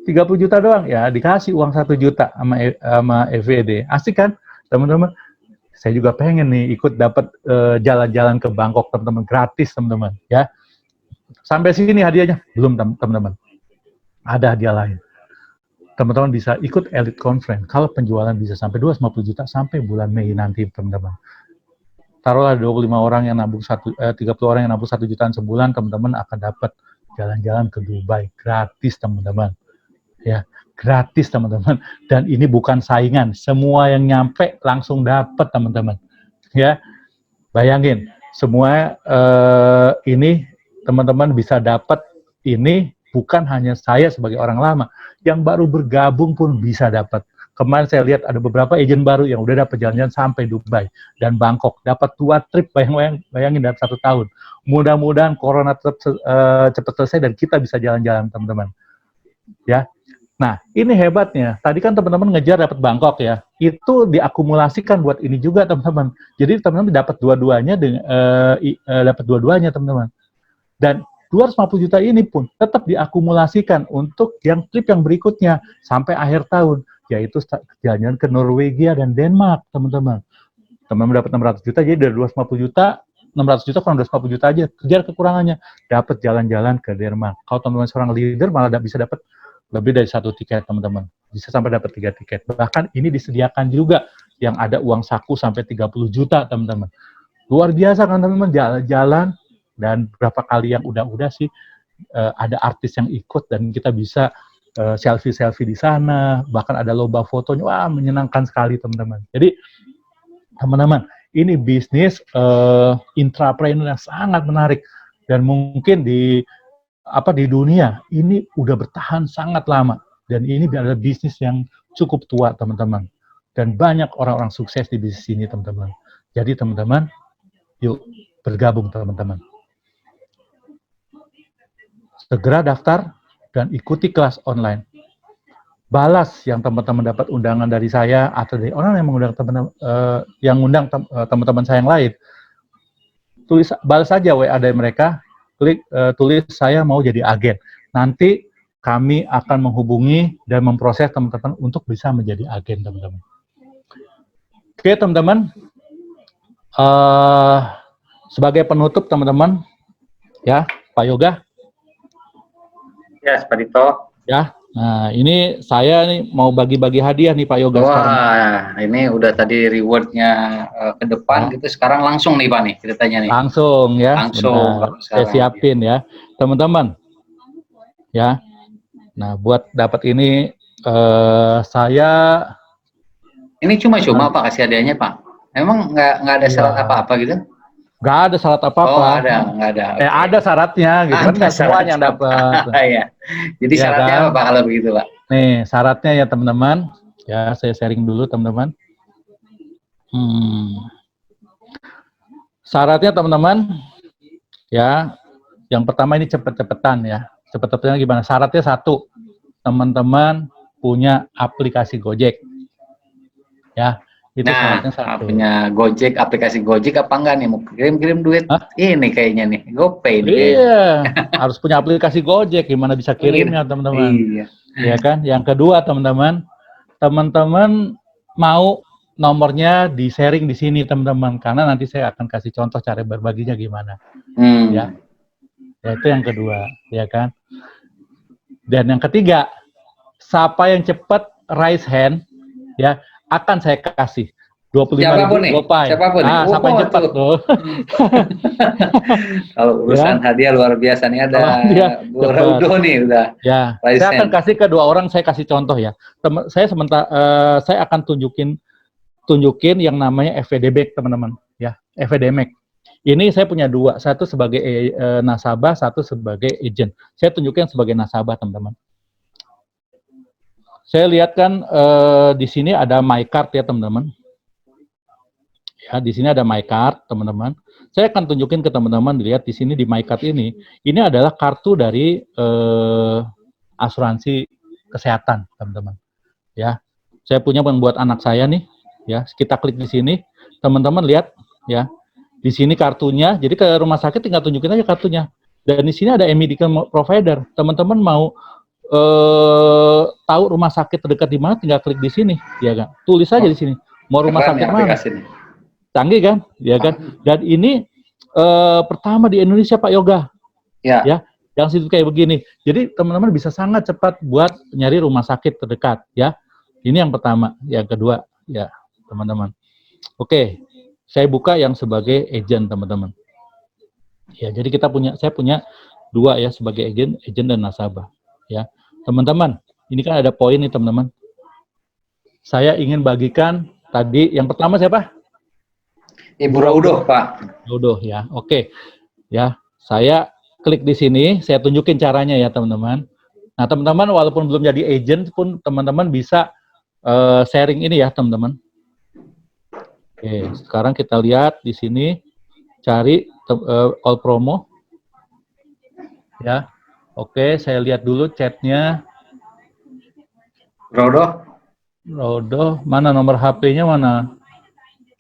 Speaker 1: 30 juta doang? Ya, dikasih uang 1 juta sama FWD. Asik kan, teman-teman? Saya juga pengen nih ikut dapat jalan-jalan ke Bangkok, teman-teman. Gratis, teman-teman. Ya. Sampai sini hadiahnya? Belum, teman-teman. Ada hadiah lain. Teman-teman bisa ikut Elite Conference. Kalau penjualan bisa sampai 250 juta sampai bulan Mei nanti, teman-teman. Taruhlah 25 orang yang nabung 30 orang yang nabung 1 jutaan sebulan, teman-teman akan dapat jalan-jalan ke Dubai gratis, teman-teman. Ya, gratis, teman-teman. Dan ini bukan saingan, semua yang nyampe langsung dapat, teman-teman. Ya, bayangin, semua ini teman-teman bisa dapat ini, bukan hanya saya sebagai orang lama, yang baru bergabung pun bisa dapat. Kemarin saya lihat ada beberapa agen baru yang udah dapat jalan-jalan sampai Dubai dan Bangkok, dapat 2 trip, bayangin dalam 1 tahun. Mudah-mudahan corona cepat selesai dan kita bisa jalan-jalan, teman-teman. Ya. Nah, ini hebatnya. Tadi kan teman-teman ngejar dapat Bangkok ya. Itu diakumulasikan buat ini juga, teman-teman. Jadi teman-teman dapat dua-duanya teman-teman. Dan 250 juta ini pun tetap diakumulasikan untuk yang trip yang berikutnya sampai akhir tahun, yaitu jalan-jalan ke Norwegia dan Denmark, teman-teman. Teman-teman dapat 600 juta, jadi dari 250 juta 600 juta kurang 250 juta aja. Kejar kekurangannya. Dapat jalan-jalan ke Denmark. Kalau teman-teman seorang leader malah bisa dapat lebih dari 1 tiket, teman-teman. Bisa sampai dapat 3 tiket. Bahkan ini disediakan juga yang ada uang saku sampai 30 juta, teman-teman. Luar biasa kan, teman-teman, jalan-jalan. Dan berapa kali yang udah sih ada artis yang ikut dan kita bisa selfie-selfie di sana, bahkan ada lomba fotonya, wah menyenangkan sekali teman-teman. Jadi teman-teman, ini bisnis intrapreneur yang sangat menarik dan mungkin di dunia ini udah bertahan sangat lama dan ini adalah bisnis yang cukup tua teman-teman dan banyak orang-orang sukses di bisnis ini teman-teman. Jadi teman-teman, yuk bergabung teman-teman. Segera daftar dan ikuti kelas online. Balas yang teman-teman dapat undangan dari saya atau dari orang yang mengundang teman-teman saya yang lain. Balas saja WA dari mereka, tulis saya mau jadi agen. Nanti kami akan menghubungi dan memproses teman-teman untuk bisa menjadi agen, teman-teman. Oke, teman-teman. Sebagai penutup, teman-teman, ya, Pak Yoga.
Speaker 8: Ya, Pak Dito.
Speaker 1: Ya, nah ini saya nih mau bagi-bagi hadiah nih Pak Yoga.
Speaker 8: Wah,
Speaker 1: sekarang.
Speaker 8: ini udah tadi rewardnya ke depan gitu. Sekarang langsung nih Pak nih ceritanya nih.
Speaker 1: Langsung ya.
Speaker 8: Langsung.
Speaker 1: Saya siapin ya, teman-teman. Ya. Nah, buat dapat ini saya.
Speaker 8: Ini cuma-cuma Pak kasih hadiahnya Pak. Emang nggak ada syarat apa-apa gitu?
Speaker 1: Nggak ada syarat apa-apa.
Speaker 8: Oh, nggak ada. Okay.
Speaker 1: Ada syaratnya gitu kan, nggak semuanya yang dapat.
Speaker 8: Iya. Jadi
Speaker 1: ya,
Speaker 8: syaratnya
Speaker 1: kan?
Speaker 8: apa Pak kalau begitu Pak?
Speaker 1: Nih syaratnya ya teman-teman. Ya saya sharing dulu teman-teman. Syaratnya teman-teman. Ya, yang pertama ini cepet-cepetan ya. Cepet-cepetan gimana? Syaratnya 1, teman-teman punya aplikasi Gojek. Ya. Itu
Speaker 8: punya Gojek, aplikasi Gojek apa enggak nih? Mau kirim-kirim duit? Hah? Ini kayaknya nih, GoPay nih.
Speaker 1: Iya, harus punya aplikasi Gojek, gimana bisa kirimnya teman-teman.
Speaker 8: Iya.
Speaker 1: Ya kan? Yang kedua teman-teman mau nomornya di-sharing di sini teman-teman, karena nanti saya akan kasih contoh cara berbaginya gimana. Ya. Ya itu yang kedua, ya kan? Dan yang ketiga, siapa yang cepat raise hand, ya, akan saya kasih 25.000 GoPay.
Speaker 8: Siapapun nih.
Speaker 1: Siapa yang cepat tuh.
Speaker 8: Kalau urusan hadiah luar biasa nih, ada Bu Raudo nih udah.
Speaker 1: Ya, saya akan kasih ke 2 orang, saya kasih contoh ya. Saya akan tunjukin yang namanya FVD-Back teman-teman, ya, FVD-Mac. Ini saya punya 2, satu sebagai nasabah, satu sebagai agent. Saya tunjukin sebagai nasabah teman-teman. Saya lihat kan di sini ada my card ya teman-teman. Ya, di sini ada my card teman-teman. Saya akan tunjukin ke teman-teman, dilihat di sini di my card ini adalah kartu dari asuransi kesehatan teman-teman. Ya, saya punya buat anak saya nih. Ya, kita klik di sini, teman-teman lihat ya. Di sini kartunya. Jadi ke rumah sakit tinggal tunjukin aja kartunya. Dan di sini ada medical provider. Teman-teman mau tahu rumah sakit terdekat di mana, tinggal klik di sini, ya kan? Tulis aja di sini. Mau rumah sakit mana? Canggih kan, ya kan? Dan ini pertama di Indonesia Pak Yoga, ya, yang situ kayak begini. Jadi teman-teman bisa sangat cepat buat nyari rumah sakit terdekat, ya. Ini yang pertama, yang kedua, ya teman-teman. Oke, saya buka yang sebagai agent teman-teman. Ya, jadi saya punya 2 ya sebagai agent dan nasabah, ya. Teman-teman, ini kan ada poin nih teman-teman. Saya ingin bagikan tadi, yang pertama siapa?
Speaker 8: Ibu Raudo, Pak.
Speaker 1: Raudo ya, oke. Ya, saya klik di sini, saya tunjukin caranya ya teman-teman. Nah teman-teman, walaupun belum jadi agent pun teman-teman bisa sharing ini ya teman-teman. Oke, sekarang kita lihat di sini, cari all promo. Ya. Oke, saya lihat dulu chatnya. Raudo, mana nomor HP-nya mana?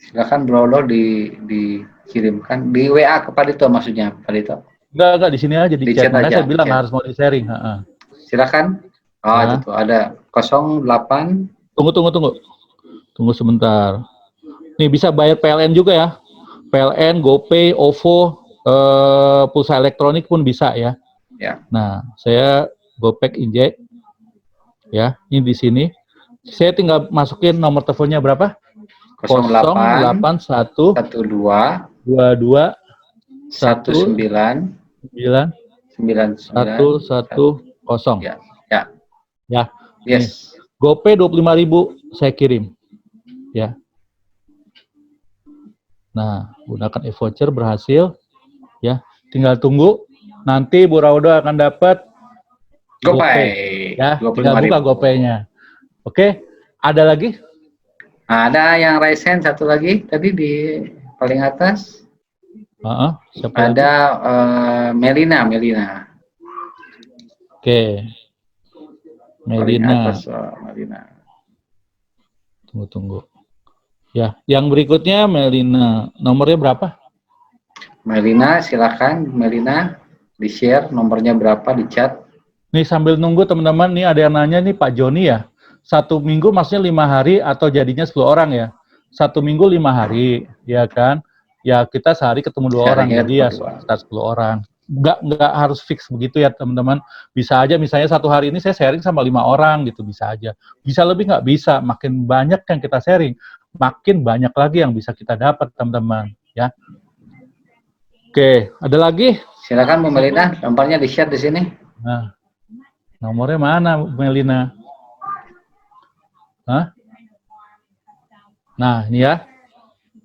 Speaker 8: Silakan Raudo dikirimkan di WA ke Pak Dito maksudnya, Pak Dito.
Speaker 1: Enggak, di sini aja di chat. Makanya saya bilang harus mau di-sharing.
Speaker 8: Silakan. Oh, ya. Itu ada 08.
Speaker 1: Tunggu sebentar. Nih bisa bayar PLN juga ya. PLN, GoPay, OVO, pulsa elektronik pun bisa ya.
Speaker 8: Ya.
Speaker 1: Nah, saya GoPay Injek ya, ini di sini. Saya tinggal masukin nomor teleponnya berapa?
Speaker 8: 08
Speaker 1: 081
Speaker 8: 12
Speaker 1: 22
Speaker 8: 19
Speaker 1: 9 110.
Speaker 8: Ya. Ya.
Speaker 1: Ya.
Speaker 8: Yes.
Speaker 1: GoPay 25.000 saya kirim. Ya. Nah, gunakan e-voucher berhasil. Ya, tinggal tunggu. Nanti Bu Raudo akan dapat
Speaker 8: GoPay.
Speaker 1: Ya, tinggal buka GoPay-nya. Oke, ada lagi?
Speaker 8: Ada yang Ryzen satu lagi tadi di paling atas.
Speaker 1: Siapa
Speaker 8: Ada
Speaker 1: lagi?
Speaker 8: Melina.
Speaker 1: Oke.
Speaker 8: Paling
Speaker 1: Melina.
Speaker 8: atas, Melina.
Speaker 1: Tunggu. Ya, yang berikutnya Melina. Nomornya berapa?
Speaker 8: Melina, silakan Melina di-share nomornya berapa di chat.
Speaker 1: Nih sambil nunggu teman-teman, nih ada yang nanya nih Pak Joni ya. 1 minggu maksudnya 5 hari atau jadinya 10 orang ya? 1 minggu 5 hari, ya kan? Ya kita sehari ketemu 2 orang, jadi ya sekitar 10 orang. Nggak harus fix begitu ya teman-teman. Bisa aja misalnya 1 hari ini saya sharing sama 5 orang gitu, bisa aja. Bisa lebih nggak bisa, makin banyak yang kita sharing, makin banyak lagi yang bisa kita dapat teman-teman. Ya. Oke, ada lagi?
Speaker 8: Silakan Bu Melina, nomornya di-share di sini.
Speaker 1: Nah, nomornya mana Bu Melina? Hah? Nah, ini ya.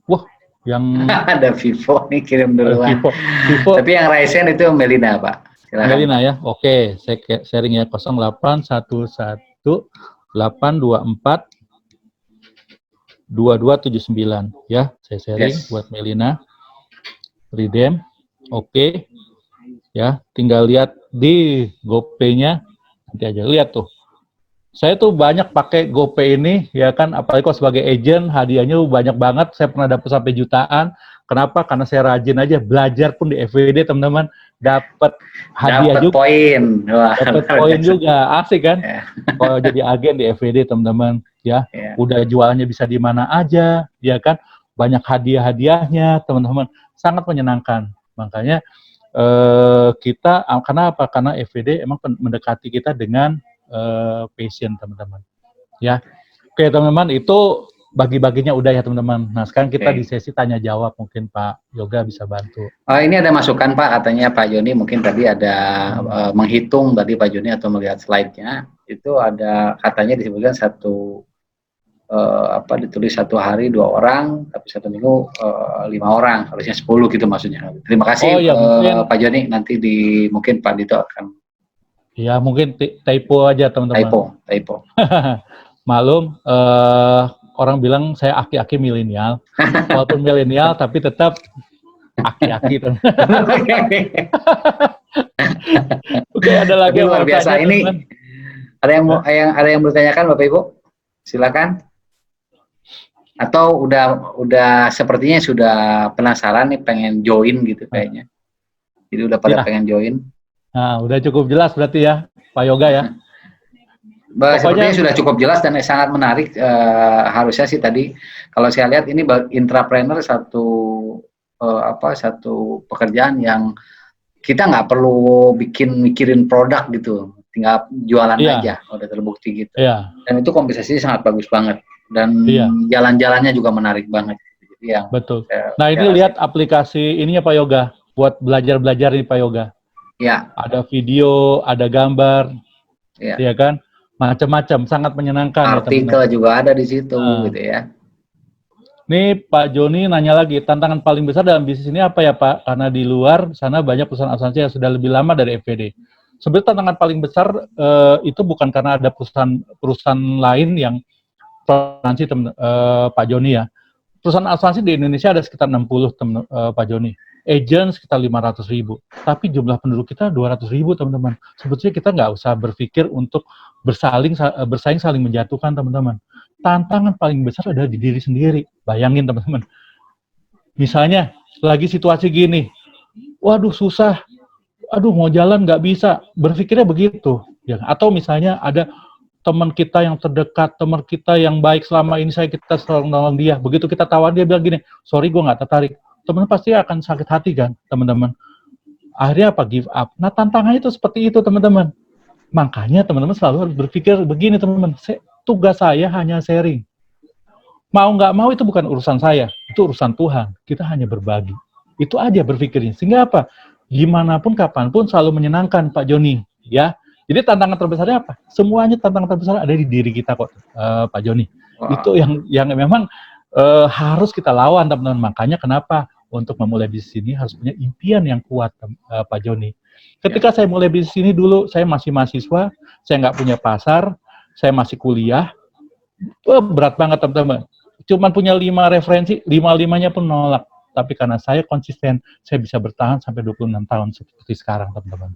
Speaker 1: Wah, yang
Speaker 8: ada Vivo nih kirim duluan.
Speaker 1: Vivo.
Speaker 8: Tapi yang Ryzen itu Melina, Pak. Silakan.
Speaker 1: Melina ya. Oke, saya sharing ya 0811 824 2279 ya. Saya sharing buat Melina. Redeem. Oke. Ya, tinggal lihat di GoPay-nya. Nanti aja lihat tuh. Saya tuh banyak pakai GoPay ini, ya kan, apalagi kalau sebagai agent, hadiahnya banyak banget, saya pernah dapat sampai jutaan. Kenapa? Karena saya rajin aja, belajar pun di FWD, teman-teman, dapat hadiah juga. Dapat poin juga, asik kan? Kalau jadi agen di FWD, teman-teman, ya, udah jualannya bisa di mana aja, ya kan, banyak hadiah-hadiahnya, teman-teman, sangat menyenangkan. Makanya, kita, karena apa? Karena FWD emang mendekati kita dengan passion teman-teman ya. Oke teman-teman, itu bagi-baginya udah ya teman-teman. Nah sekarang kita di sesi tanya jawab, mungkin Pak Yoga bisa bantu.
Speaker 8: Ini ada masukan Pak, katanya Pak Joni mungkin tadi ada menghitung tadi Pak Joni atau melihat slide-nya itu ada katanya disebutkan ditulis 1 hari 2 orang, tapi 1 minggu 5 orang, harusnya 10 gitu maksudnya. Terima kasih Pak Joni, nanti mungkin Pak Dito akan.
Speaker 1: Ya mungkin typo aja teman-teman. Typo. Malum, orang bilang saya aki-aki milenial, walaupun milenial tapi tetap aki-aki. Oke, ada lagi yang
Speaker 8: luar biasa ini. Ada yang bertanyakan Bapak Ibu? Silakan. Atau udah sepertinya sudah penasaran nih, pengen join gitu kayaknya. Jadi udah pada pengen join.
Speaker 1: Nah, udah cukup jelas berarti ya, Pak Yoga ya.
Speaker 8: Sepertinya sudah cukup jelas dan sangat menarik. Harusnya sih tadi, kalau saya lihat ini intrapreneur satu pekerjaan yang kita nggak perlu mikirin produk gitu, tinggal jualan aja, udah terbukti gitu. Dan itu kompensasinya sangat bagus banget dan jalan-jalannya juga menarik banget. Jadi yang
Speaker 1: betul. Nah ini lihat aplikasi ininya Pak Yoga, buat belajar-belajar nih Pak Yoga.
Speaker 8: Ya.
Speaker 1: Ada video, ada gambar, ya kan, macam-macam, sangat menyenangkan.
Speaker 8: Artikel ya, juga ada di situ, gitu ya.
Speaker 1: Nih Pak Joni nanya lagi, tantangan paling besar dalam bisnis ini apa ya Pak? Karena di luar sana banyak perusahaan asuransi yang sudah lebih lama dari FWD. Sebenarnya tantangan paling besar itu bukan karena ada perusahaan lain yang asuransi Pak Joni ya. Perusahaan asuransi di Indonesia ada sekitar 60 Pak Joni. Agent sekitar 500.000, tapi jumlah penduduk kita 200.000 teman-teman. Sebetulnya kita nggak usah berpikir untuk bersaing saling menjatuhkan teman-teman. Tantangan paling besar adalah di diri sendiri. Bayangin teman-teman. Misalnya lagi situasi gini, waduh susah, aduh mau jalan nggak bisa, berpikirnya begitu. Ya. Atau misalnya ada teman kita yang terdekat, teman kita yang baik selama ini kita selalu nolong dia. Begitu kita tawar dia bilang gini, sorry gue nggak tertarik. teman-teman pasti akan sakit hati kan, teman-teman. Akhirnya apa? Give up. Nah, tantangannya itu seperti itu, teman-teman. Makanya teman-teman selalu harus berpikir begini, teman-teman. Tugas saya hanya sharing. Mau nggak mau itu bukan urusan saya, itu urusan Tuhan. Kita hanya berbagi. Itu aja berpikirnya. Sehingga apa? Gimana pun, kapanpun selalu menyenangkan, Pak Joni. Ya. Jadi tantangan terbesarnya apa? Semuanya tantangan terbesar ada di diri kita kok, Pak Joni. Itu yang memang harus kita lawan, teman-teman. Makanya kenapa untuk memulai bisnis ini harus punya impian yang kuat, Pak Joni. Ketika saya mulai bisnis ini dulu, saya masih mahasiswa, saya nggak punya pasar, saya masih kuliah, berat banget, teman-teman. Cuman punya 5 referensi, 5-5-nya pun nolak. Tapi karena saya konsisten, saya bisa bertahan sampai 26 tahun seperti sekarang, teman-teman.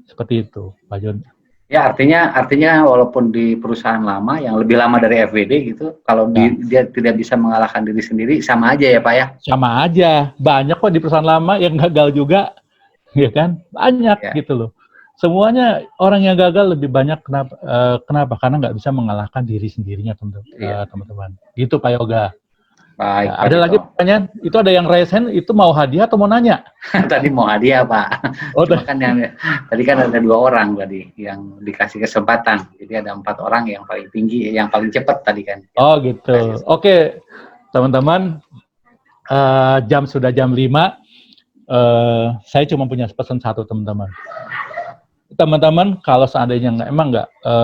Speaker 1: Seperti itu, Pak Joni.
Speaker 8: Ya, artinya walaupun di perusahaan lama yang lebih lama dari FWD gitu, kalau dia tidak bisa mengalahkan diri sendiri, sama aja ya Pak ya?
Speaker 1: Sama aja. Banyak kok di perusahaan lama yang gagal juga, ya kan? Banyak gitu loh. Semuanya orang yang gagal lebih banyak kenapa? Karena nggak bisa mengalahkan diri sendirinya, teman-teman. Gitu Pak Yoga.
Speaker 8: Baik.
Speaker 1: Ada lagi pertanyaan? Itu ada yang raise hand, itu mau hadiah atau mau nanya?
Speaker 8: Tadi mau hadiah Pak.
Speaker 1: Oh,
Speaker 8: tadi kan ada 2 orang tadi yang dikasih kesempatan. Jadi ada 4 orang yang paling tinggi, yang paling cepat tadi kan.
Speaker 1: Oh gitu. Oke, teman-teman. Sudah jam 5. Saya cuma punya pesan satu, teman-teman. Teman-teman, kalau seandainya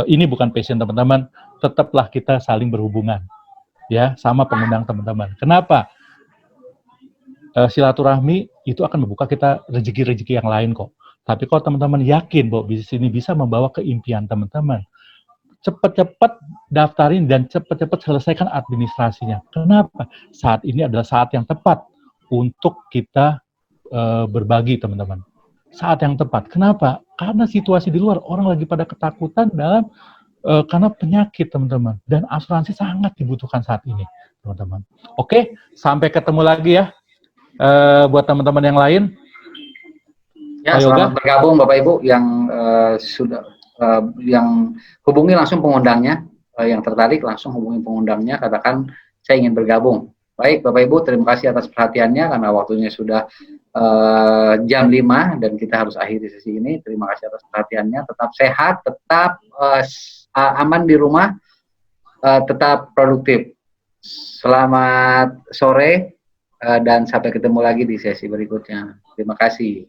Speaker 1: ini bukan passion teman-teman, tetaplah kita saling berhubungan. Ya, sama pengundang teman-teman. Kenapa? Silaturahmi itu akan membuka kita rezeki-rezeki yang lain kok. Tapi kalau teman-teman yakin bahwa bisnis ini bisa membawa ke impian teman-teman, cepat-cepat daftarin dan cepat-cepat selesaikan administrasinya. Kenapa? Saat ini adalah saat yang tepat untuk kita berbagi, teman-teman. Saat yang tepat. Kenapa? Karena situasi di luar, orang lagi pada ketakutan karena penyakit, teman-teman. Dan asuransi sangat dibutuhkan saat ini, teman-teman. Oke, sampai ketemu lagi ya. Buat teman-teman yang lain.
Speaker 8: Ya, selamat bergabung Bapak Ibu yang yang hubungi langsung pengundangnya. Yang tertarik langsung hubungi pengundangnya, katakan saya ingin bergabung. Baik Bapak Ibu, terima kasih atas perhatiannya karena waktunya sudah jam 5 dan kita harus akhiri sesi ini. Terima kasih atas perhatiannya. Tetap sehat, tetap aman di rumah, tetap produktif. Selamat sore dan sampai ketemu lagi di sesi berikutnya. Terima kasih.